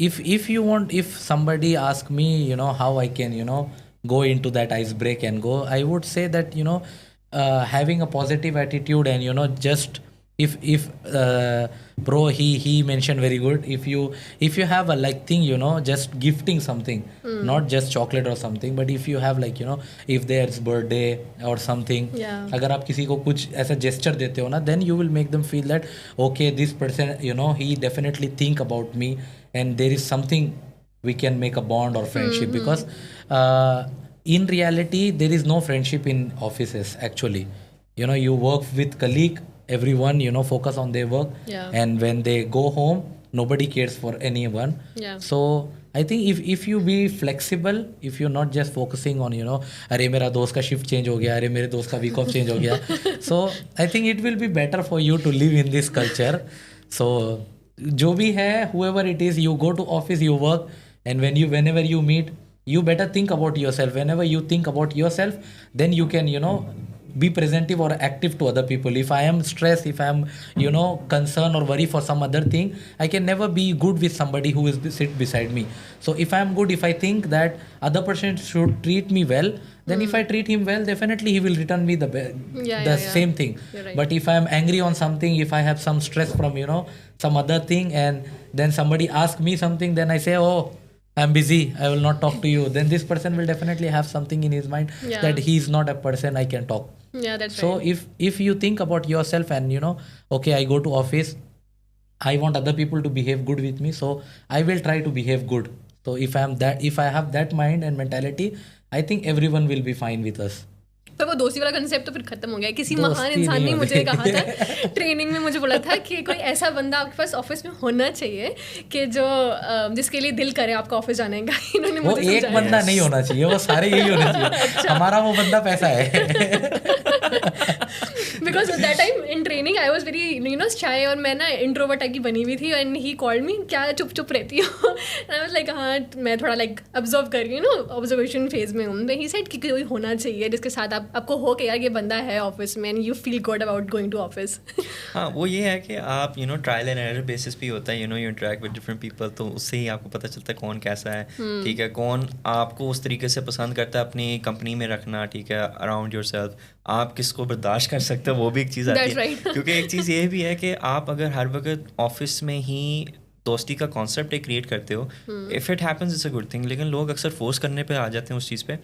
if you want, if somebody ask me, you know, how I can, you know, go into that ice break and go, I would say that you know, having a positive attitude and you know just if bro he mentioned very good, if you have a like thing, you know, just gifting something, not just chocolate or something, but if you have like you know, if there's birthday or something, अगर आप किसी को कुछ ऐसा gesture देते हो ना, then you will make them feel that okay, this person, you know, he definitely think about me and there is something we can make a bond or friendship. Because in reality there is no friendship in offices actually. You know, you work with colleague, everyone you know focus on their work, and when they go home nobody cares for anyone. So I think if you be flexible, if you're not just focusing on you know, अरे मेरा दोस्त का shift change हो गया, अरे मेरे दोस्त का week off change हो गया, so I think it will be better for you to live in this culture. So जो भी है, whoever it is, you go to office, you work, and whenever you meet, you better think about yourself. Whenever you think about yourself, then you can you know be presentive or active to other people. If I am stressed, if I am you know concerned or worry for some other thing, I can never be good with somebody who is sit beside me. So if I am good, if I think that other person should treat me well, then if I treat him well, definitely he will return me the same thing. Right. But if I am angry on something, if I have some stress from you know some other thing, and then somebody ask me something, then I say, oh, I'm busy, I will not talk to you, then this person will definitely have something in his mind that he is not a person I can talk. Yeah, that's so right. if you think about yourself and you know, okay, I go to office, I want other people to behave good with me, so I will try to behave good. So if I have that mind and mentality, I think everyone will be fine with us. पर वो दोस्ती वाला concept तो फिर खत्म हो गया। किसी महान इंसान ने मुझे कहा था ट्रेनिंग में, मुझे बोला था कि कोई ऐसा बंदा आपके पास ऑफिस में होना चाहिए कि जो जिसके लिए दिल करे आपका ऑफिस जाने का। इन्होंने वो मुझे एक बंदा नहीं होना चाहिए, वो सारे यही होने चाहिए। हमारा वो बंदा पैसा है। Because at that time in training I was very you know shy, और मैं ना इंट्रोवर्ट टाइप की बनी हुई थी, and he called me, क्या चुप चुप रहती हो? and I was like हाँ मैं थोड़ा like ऑब्जर्व कर रही हूँ ना, ऑब्जर्वेशन फेज में हूँ। he said कि कोई होना चाहिए जिसके साथ आपको हो कि यार ये बंदा है ऑफिस में, and you feel good about going to office. हाँ, वो ये है कि आप you know trial and error basis पे होता है, you know you interact with different people, तो उससे ही आपको पता चलता है कौन कैसा है, ठीक है, कौन आपको उस तरीके से पसंद करता है अपनी कंपनी में रखना, ठीक है, अराउंड योर सेल्फ, आप किसको बर्दाश्त कर सकते हो, वो भी एक चीज़ आती है। क्योंकि एक चीज़ ये भी है कि आप अगर हर वक्त ऑफिस में ही दोस्ती का कॉन्सेप्ट एक क्रिएट करते हो, if it happens it's a good thing, लेकिन लोग अक्सर फोर्स करने पे आ जाते हैं उस चीज़ पे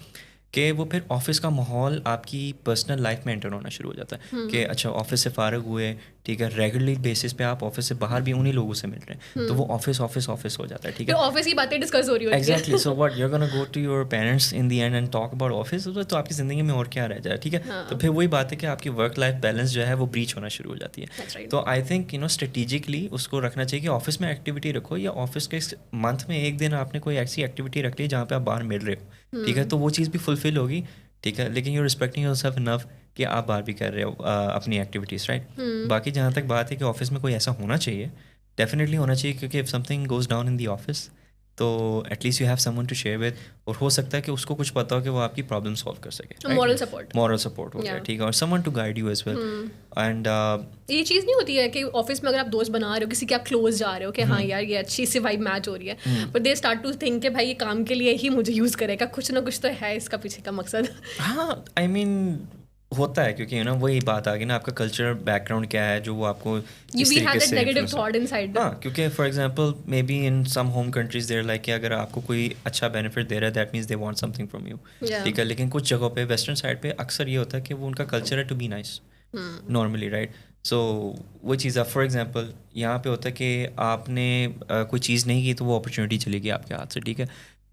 कि वो फिर ऑफिस का माहौल आपकी पर्सनल लाइफ में एंटर होना शुरू हो जाता है कि अच्छा ऑफिस से फारग हुए, ठीक है, रेगुलरली बेसिस पे आप ऑफिस से बाहर भी उन्हीं लोगों से मिल रहे हैं, तो वो ऑफिस हो जाता है, ठीक है, तो ऑफिस की बातें डिस्कस हो रही होती है। Exactly, so what you are gonna go to your parents in the end and talk about office, तो आपकी ज़िंदगी में और क्या रह जाए, ठीक है। तो फिर वही बात है कि आपकी वर्क लाइफ बैलेंस जो है वो ब्रीच होना शुरू हो जाती है। तो I think you know strategically उसको रखना चाहिए कि ऑफिस में एक्टिविटी रखो, या ऑफिस के मंथ में एक दिन आपने कोई ऐसी एक्टिविटी रख ली जहाँ पे आप बाहर मिल रहे हो, ठीक है, तो वो चीज़ भी फुलफिल होगी, ठीक है, लेकिन यू रिस्पेक्टिंग योरसेल्फ इनफ कि आप बाहर भी कर रहे हो अपनी एक्टिविटीज़, राइट। बाकी जहाँ तक बात है कि ऑफिस में कोई ऐसा होना चाहिए, डेफिनेटली होना चाहिए, क्योंकि if something goes down in the office तो at least you have someone to share with, और हो सकता है कि उसको कुछ पता हो कि वो आपकी प्रॉब्लम सॉल्व कर सके, मॉरल सपोर्ट हो गया, ठीक है, और someone to guide you as well. And ये चीज़ नहीं होती है कि ऑफिस में अगर आप दोस्त बना रहे हो, किसी के आप क्लोज जा रहे हो कि हाँ यार ये अच्छी सी वाइब मैच हो रही है, but they start to think कि भाई ये काम के लिए ही मुझे यूज़ करेगा, कुछ ना कुछ तो है इसका पीछे का मकसद। हाँ, आई मीन होता है, क्योंकि वही बात आ गई ना, आपका कल्चर बैकग्राउंड क्या है जो वो आपको You इस we तरीके had that से negative influence thought inside. हाँ, क्योंकि for example maybe in some home countries there like कि अगर आपको कोई अच्छा बेनिफिट दे रहा है that means they want something from you, Yeah. ठीक है, लेकिन कुछ जगहों पे वेस्टर्न साइड पे अक्सर ये होता है कि वो उनका कल्चर है to be nice normally, right. So वो चीज़ फॉर एग्जांपल यहाँ पे होता है कि आपने कोई चीज़ नहीं की तो वो अपॉर्चुनिटी चली गई आपके हाथ से, ठीक है,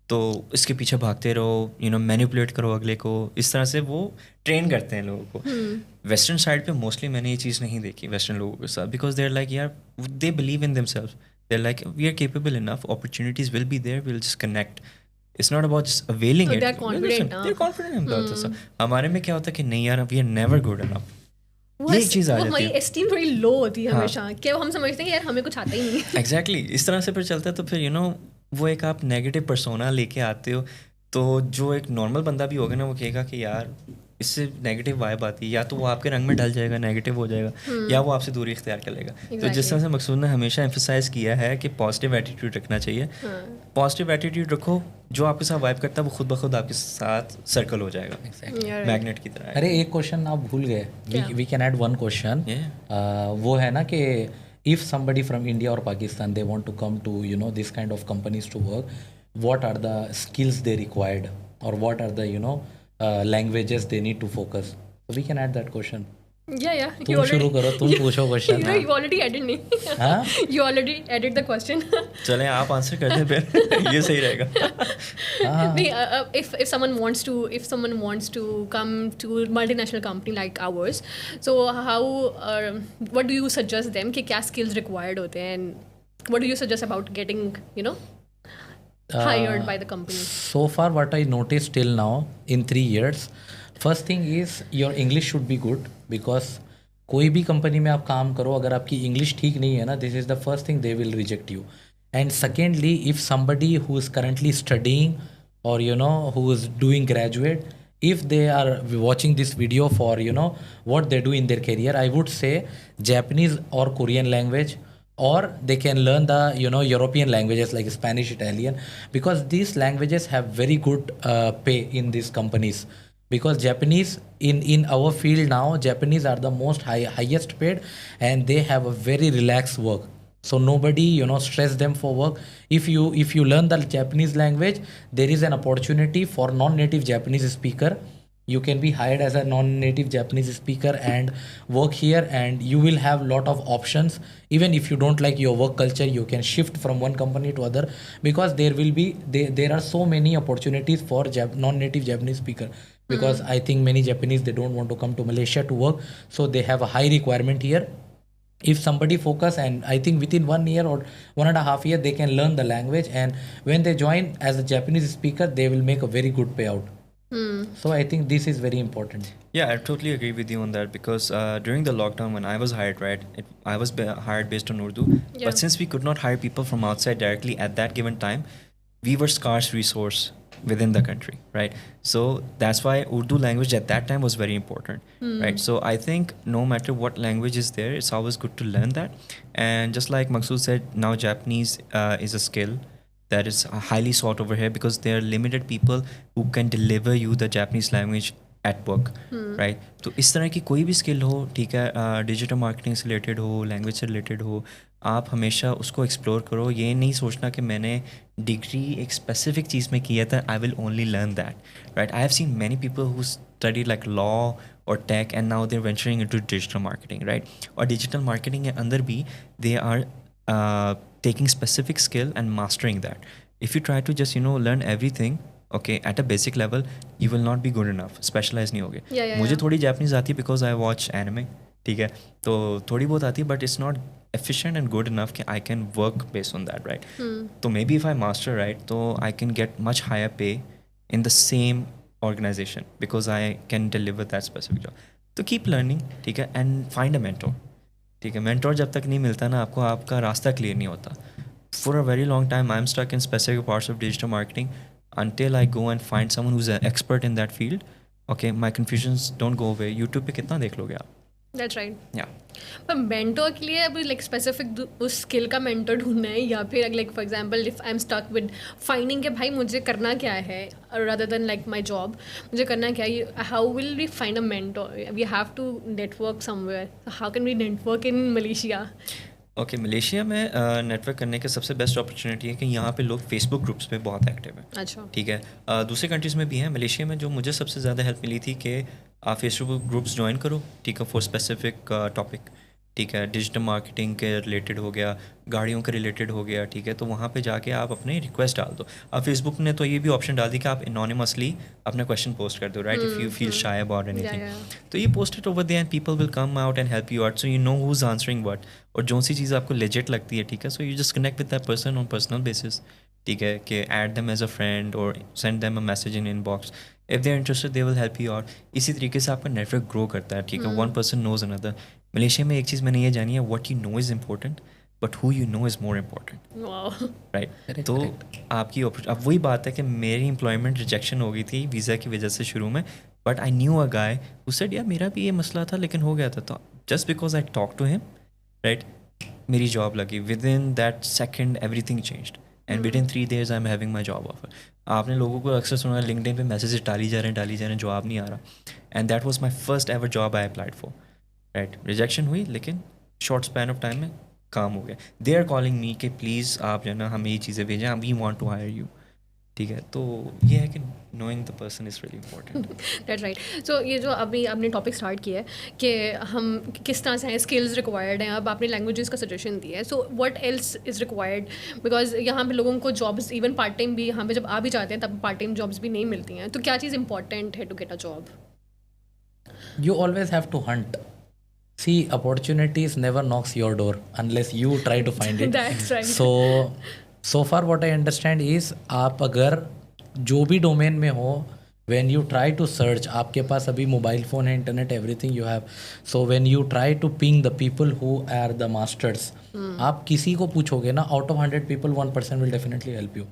तो इसके पीछे भागते रहो, मैनिपुलेट करो अगले को, इस तरह से वो ट्रेन करते हैं लोगों को। वेस्टर्न साइड पे मोस्टली मैंने ये चीज़ नहीं देखी वेस्टर्न लोगों के साथ, बिकॉज देर लाइक यार they believe in themselves, there like we are capable enough, opportunities will be there, will just connect, it's not about just availing So it, they're confident, they're confident about this। हमारे में क्या होता है कि नहीं यार we are never good enough, ये एक चीज़ आ जाती हमारी है एस्टीम थोड़ी लो होती है हमेशा, कि हम समझते हैं कि यार हमें कुछ आता ही नहीं है। एग्जैक्टली इस तरह से फिर चलता है, तो फिर वो एक आप नेगेटिव पर्सोना लेके आते हो, तो जो एक नॉर्मल बंदा भी होगा ना वो कहेगा कि यार इससे नेगेटिव वाइब आती है, या तो वो आपके रंग में ढल जाएगा, नेगेटिव हो जाएगा, या वो आपसे दूरी इख्तियार कर लेगा। तो जिस तरह से मकसूद ने हमेशा एम्फसाइज किया है कि पॉजिटिव एटीट्यूड रखना चाहिए, पॉजिटिव एटीट्यूड रखो, जो आपके साथ वाइब करता है वो खुद ब खुद आपके साथ सर्कल हो जाएगा, मैग्नेट की तरह। अरे एक क्वेश्चन आप भूल गए, we can add one question, वो है ना कि if somebody from India or Pakistan they want to come to this kind of companies to work, what are the skills they required, or what are the languages they need to focus? So we can add that question. Yeah. तुम शुरू करो, तुम पूछो question. You already added me. You already added the question. चलें आप answer कर दें फिर, ये सही रहेगा। If someone wants to come to a multinational company like ours, so how what do you suggest them कि क्या skills required होते हैं, and what do you suggest about getting hired by the company? So far what I noticed till now in 3 years, first thing is your English should be good, because कोई भी company में आप काम करो अगर आपकी इंग्लिश ठीक नहीं है ना, this is the first thing they will reject you. And secondly, if somebody who is currently studying or who is doing graduate, if they are watching this video for what they do in their career, I would say Japanese or Korean language, or they can learn the European languages like Spanish, Italian, because these languages have very good pay in these companies. Because Japanese in our field now, Japanese are the most highest paid, and they have a very relaxed work. So nobody stress them for work. If you learn the Japanese language, there is an opportunity for non-native Japanese speaker. You can be hired as a non-native Japanese speaker and work here, and you will have lot of options. Even if you don't like your work culture, you can shift from one company to other, because there are so many opportunities for non-native Japanese speaker. Because I think many Japanese, they don't want to come to Malaysia to work, so they have a high requirement here. If somebody focus, and I think within 1 year or 1.5 year, they can learn the language, and when they join as a Japanese speaker, they will make a very good payout. So I think this is very important. Yeah, I totally agree with you on that, because during the lockdown when I was hired, right, I was hired based on Urdu, but since we could not hire people from outside directly at that given time, we were scarce resource within the country, right? So that's why Urdu language at that time was very important, right? So I think no matter what language is there, it's always good to learn that. And just like Maqsood said, now Japanese is a skill that is highly sought over here, because there are limited people who can deliver you the Japanese language at work, right? तो इस तरह की कोई भी skill हो, ठीक है, digital marketing से रिलेटेड हो, लैंग्वेज से रिलेटेड हो, आप हमेशा उसको एक्सप्लोर करो। ये नहीं सोचना कि मैंने डिग्री एक स्पेसिफिक चीज़ में किया था, I will only learn that, right? I have seen many people who study like law और tech, and now they are venturing into digital marketing, right? और डिजिटल मार्केटिंग के अंदर भी they are taking specific skill and mastering that. If you try to just learn everything, okay, at a basic level, you will not be good enough. Specialize नहीं होगे। मुझे थोड़ी Japanese आती है because I watch anime, ठीक है, तो थोड़ी बहुत आती है, but it's not efficient and good enough कि I can work based on that, right? तो maybe if I master, right, तो I can get much higher pay in the same organization because I can deliver that specific job. तो keep learning, ठीक है, and find a mentor. ठीक है, mentor जब तक नहीं मिलता ना आपको, आपका रास्ता क्लियर नहीं होता। For a very long time I am stuck in specific parts of digital marketing until I go and find someone who's an expert in that field. Okay, my confusions don't go away. YouTube पे कितना देख लोगे आप? That's right. या पर mentor के लिए अभी लाइक स्पेसिफिक उस स्किल का मेंटोर ढूंढना है, या फिर like for example if I am stuck with finding के भाई मुझे करना क्या है rather than like my job, मुझे करना क्या है, how will we find a mentor? We have to network somewhere, how can we network in Malaysia? Okay, Malaysia में नेटवर्क करने के सबसे बेस्ट अपॉर्चुनिटी है कि यहाँ पे लोग फेसबुक ग्रुप्स पे बहुत एक्टिव हैं। अच्छा, ठीक है, दूसरे कंट्रीज़ में भी हैं। मलेशिया में जो मुझे सबसे ज़्यादा हेल्प मिली थी कि आप फेसबुक ग्रुप्स ज्वाइन करो, ठीक है, फॉर स्पेसिफिक टॉपिक, ठीक है, डिजिटल मार्केटिंग के रिलेटेड हो गया, गाड़ियों के रिलेटेड हो गया, ठीक है, तो वहाँ पे जाके आप अपने रिक्वेस्ट डाल दो। अब फेसबुक ने तो ये भी ऑप्शन डाल दी कि आप एनोनिमसली अपना क्वेश्चन पोस्ट कर दो, right, if you feel shy about anything, तो ये post it over there and people will come out and help you out, so you know who is answering what, और जो सी चीज़ आपको लेजिट लगती है, ठीक है, so you just connect with that person on personal basis, ठीक है, कि add them as a friend और send them a message in inbox, if they are interested they will help you out. इसी तरीके से आपका नेटवर्क ग्रो करता है, ठीक है, one person knows another. Malaysia में एक चीज़ मैंने ये जानी है, what you know is important but who you know is more important, right. तो आपकी अब वही बात है कि मेरी एम्प्लॉयमेंट रिजेक्शन हो गई थी वीज़ा की वजह से शुरू में, but I knew a guy who said यार मेरा भी ये मसला था लेकिन हो गया था, तो just because I talk to him, right, मेरी जॉब लगी। Within that second everything changed and within 3 days I am having my job offer. आपने लोगों को अक्सर सुना लिंक्डइन पे मैसेजेस डाली जा रहे हैं, जवाब नहीं आ रहा, and that was my first ever job I applied for, right. Rejection हुई लेकिन शॉर्ट स्पैन ऑफ टाइम में काम हो गया। दे आर कॉलिंग मी कि प्लीज़ आप जो है ना हमें ये चीज़ें भेजें, we want to hire you, ठीक है। तो ये है कि knowing the person is really important. That's right. So ये जो अभी आपने टॉपिक स्टार्ट किया है कि हम किस तरह से हैं, स्किल्स रिक्वायर्ड हैं, अब आपने लैंग्वेजेस का सजेशन दिया है, so what else is required? Because यहाँ पे लोगों को जॉब्स इवन पार्ट टाइम भी यहाँ पे जब आ भी जाते हैं तब पार्ट टाइम जॉब्स भी नहीं मिलती हैं, तो क्या चीज़ इंपॉर्टेंट है to get a job? You always have to hunt. See, opportunities never knocks your door unless you try to find it. That's right. So far what I understand is आप अगर जो भी डोमेन में हो, when you try to search, आपके पास अभी mobile phone है, internet, everything you have. So when you try to ping the people who are the masters, आप किसी को पूछोगे ना, out of 100 people 1% will definitely help you.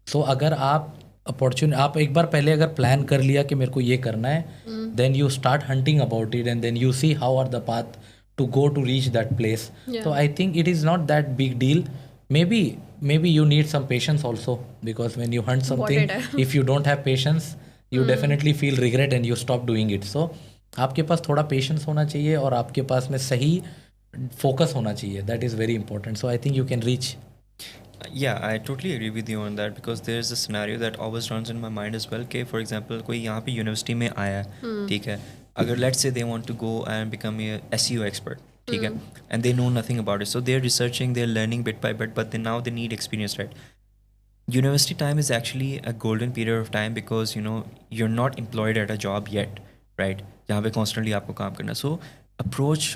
So अगर आप आप एक बार पहले अगर प्लान कर लिया कि मेरे को ये करना है, then you start hunting about it and then you see how are the path to go to reach that place. So I think it is not that big deal. Maybe you need some patience also, because when you hunt something, if you don't have patience, you definitely feel regret and you stop doing it. So आपके पास थोड़ा patience होना चाहिए और आपके पास में सही focus होना चाहिए. That is very important. So I think you can reach. Yeah, I totally agree with you on that, because there is a scenario that always runs in my mind as well कि for example कोई यहाँ पे university में आया है, ठीक है, अगर let's say they want to go and become a SEO expert, ठीक है, and they know nothing about it, so they're researching, they're learning bit by bit, but then now they need experience, right? University time is actually a golden period of time because you know you're not employed at a job yet, right? जहाँ पे constantly आपको काम करना, so approach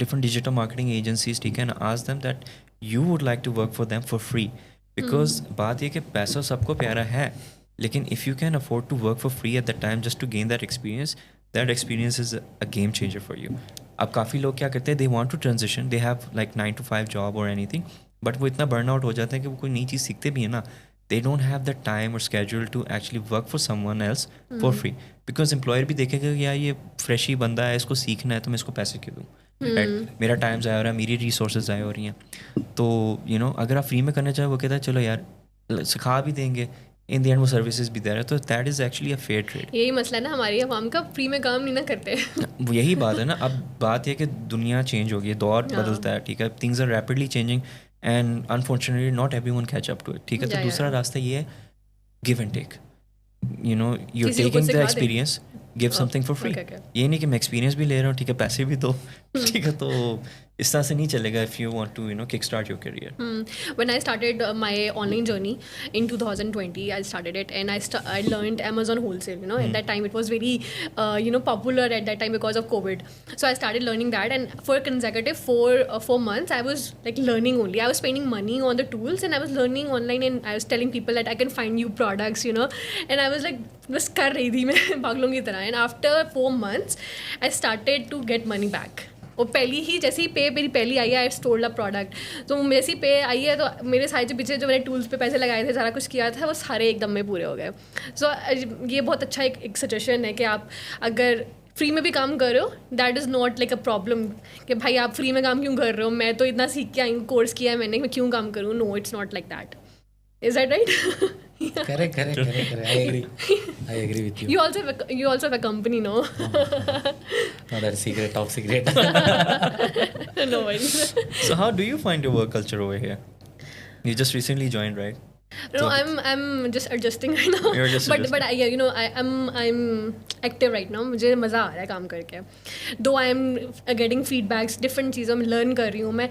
different digital marketing agencies, ठीक है, and ask them that you would like to work for them for free, because बात ये कि पैसा सबको प्यारा है, लेकिन if you can afford to work for free at that time just to gain that experience is a game changer for you. अब काफ़ी लोग क्या करते हैं, they want to transition, they have like 9 to 5 job or anything, but वो इतना burn out हो जाते हैं कि वो कोई नई चीज़ सीखते भी हैं ना, they don't have the time or schedule to actually work for someone else for free, because employer भी देखेगा कि यार ये फ्रेश ही बंदा है, इसको सीखना है तो मैं इसको पैसे क्यों दूँ, राइट, मेरा टाइम ज़ाया हो रहा है, मेरी रिसोर्सेज ज़ाया हो रही हैं, तो यू नो अगर आप फ्री में करना चाहे, वो कहता है चलो यार सिखा भी देंगे, इन द एंड वो सर्विसेज भी दे रहे हैं, तो that is actually a fair trade. यही मसला है ना हमारी आवाम का, फ्री में काम नहीं ना करते. वो यही बात है ना. अब बात यह कि दुनिया चेंज हो गई है, दौर बदलता है, ठीक है, things are rapidly changing and unfortunately not everyone catch up to it, ठीक है. तो दूसरा रास्ता ये है give and take, you know you taking the experience, give something for free. ये नहीं कि मैं एक्सपीरियंस भी ले रहा हूँ, ठीक है, पैसे भी दो, ठीक है, तो इस तरह से नहीं चलेगा if you want to kick start your career. When I started my online journey in 2020, I started it and I learned Amazon wholesale. At that time it was very popular at that time because of COVID. So I started learning that, and for consecutive 4 months I was like learning only. I was spending money on the tools and I was learning online, and I was telling people that I can find new products, and I was like बस कर रही थी मैं पागलों की तरह. And after 4 months I started to get money back. और पहली ही जैसे ही पे मेरी पहली आई है, आई स्टोर्ड अ प्रोडक्ट, तो जैसी पे आई है तो मेरे सारे जो पीछे जो मैंने टूल्स पे पैसे लगाए थे, सारा कुछ किया था, वो सारे एकदम में पूरे हो गए. सो ये बहुत अच्छा एक सजेशन है कि आप अगर फ्री में भी काम कर रहे हो, that is not like a problem कि भाई आप फ्री में काम क्यों कर रहे हो, मैं तो इतना सीख के आई हूँ, कोर्स किया है मैंने, मैं क्यों काम करूँ. No, it's not like that. Is that right? Correct. I agree with you. You also have a company, no? Not a secret, top secret. No worries. So how do you find your work culture over here? You just recently joined, right? No, So- I'm just adjusting right now. You're just but adjusting. yeah, you know, I'm active right now. मुझे मज़ा आ रहा है काम करके. Though I'm getting feedbacks, different चीज़ों में learn कर रही हूँ मैं,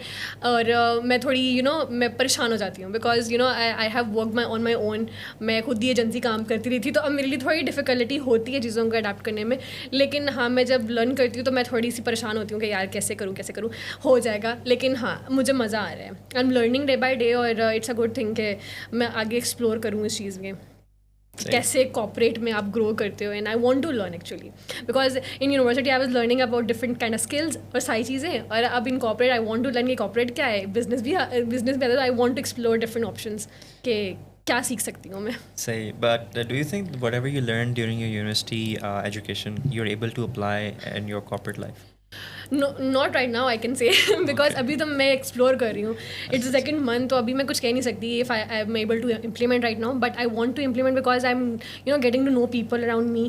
और मैं थोड़ी मैं परेशान हो जाती हूँ because I have worked on my own. मैं खुद ही एजेंसी काम करती रही थी, तो अब मेरे लिए थोड़ी डिफ़िकल्टी होती है चीज़ों को अडाप्ट करने में. लेकिन हाँ, मैं जब लर्न करती हूँ तो मैं थोड़ी सी परेशान होती हूँ कि यार कैसे करूँ, हो जाएगा. लेकिन हाँ, मुझे मज़ा आ रहा है. I am learning day by day, और इट्स अ गुड थिंग कि मैं आगे एक्सप्लोर करूँ इस चीज़ में, कैसे कॉर्पोरेट में आप ग्रो करते हो. And I want to learn actually, because in university I was learning about different kind of skills और सारी चीज़ें, और अब in corporate I want to learn कि कॉर्पोरेट क्या है, बिजनेस में आता है. I want to explore different options के क्या सीख सकती हूँ मैं. Say, but do you think whatever you learned during your university education, you're able to apply in your corporate life? No, not right now I can say because अभी तो मैं explore कर रही हूँ. इट्स सेकंड मंथ, तो अभी मैं कुछ कह नहीं सकती if I am able to implement right now, but I want to implement because I'm getting to know people around me.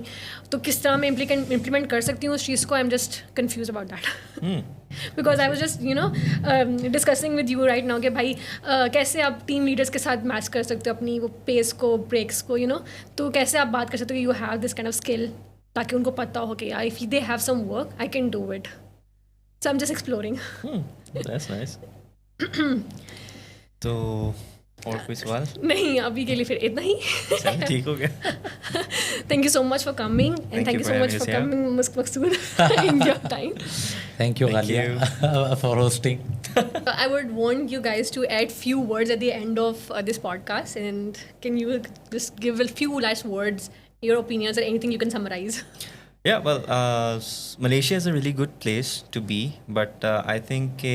तो किस तरह मैं implement कर सकती हूँ उस चीज़ को, I'm just confused about that. Because I was just discussing with you right now कि भाई कैसे आप टीम लीडर्स के साथ मैच कर सकते हो अपनी वो पेस को, ब्रेक्स को, तो कैसे आप बात कर सकते हो कि you have this kind of skill, ताकि उनको पता हो कि यार if they have some work I can do it. So I'm just exploring. That's nice. तो और कोई सवाल? नहीं, अभी के लिए फिर इतना ही. चलो ठीक हो गया. Thank you so much for coming, and thank you so much for coming, Maqsood, in your time. Thank you, Ghalia, for hosting. I would want you guys to add few words at the end of this podcast, and can you just give a few last words, your opinions, or anything you can summarize? Yeah, well, Malaysia is a really good place to be, but I think कि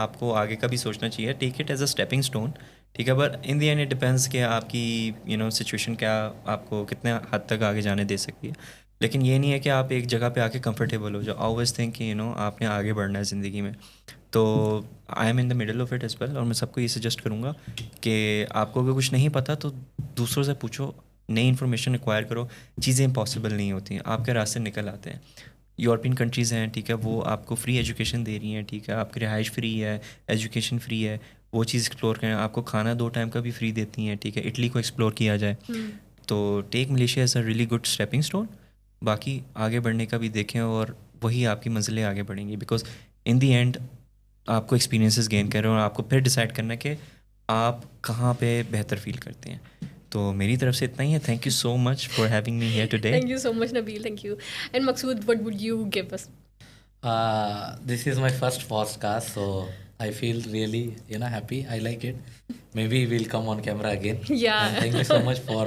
आपको आगे का भी सोचना चाहिए. Take it as a stepping stone, ठीक है, but in the end it depends कि आपकी situation क्या आपको कितने हद तक आगे जाने दे सकती है. लेकिन ये नहीं है कि आप एक जगह पे आके कंफर्टेबल हो जाओ. ऑलवेज थिंक कि आपने आगे बढ़ना है ज़िंदगी में. तो I M in the middle of it as well, और मैं सबको ये सजेस्ट करूँगा कि आपको अगर कुछ नहीं पता तो दूसरों से पूछो, नई इन्फॉर्मेशन एक्वायर करो. चीज़ें इम्पॉसिबल नहीं होती हैं, आपके रास्ते निकल आते हैं. यूरोपियन कंट्रीज़ हैं, ठीक है, वो आपको फ्री एजुकेशन दे रही हैं, ठीक है, आपकी रिहाइश फ्री है, एजुकेशन फ्री है, वो चीज़ एक्सप्लोर करें. आपको खाना 2 टाइम का भी फ्री देती हैं, ठीक है. इटली को एक्सप्लोर किया जाए. तो take Malaysia as a really good stepping stone. बाकी आगे बढ़ने का भी देखें, और वही आपकी मंजिलें आगे बढ़ेंगी. बिकॉज इन दी एंड आपको एक्सपीरियंसेस गेन कर रहे हो, और आपको फिर डिसाइड करना है कि आप कहाँ पे बेहतर फील करते हैं. तो मेरी तरफ से इतना ही है. Thank you so much for having me here today. Thank you so much, Nabil. Thank you. And Maqsood, what would you give us? This is my first podcast, so I feel really happy. I like it. Maybe we'll come on camera again. Yeah. And thank you so much for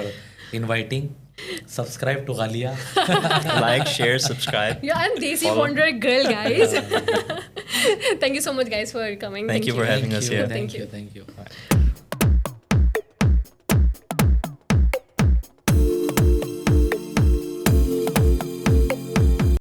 inviting. Subscribe to Ghalia. Like, share, subscribe. Yeah, I'm Desi Follow. Wonder girl, guys. Thank you so much, guys, for coming. Thank you for having us here. Thank you. Thank you.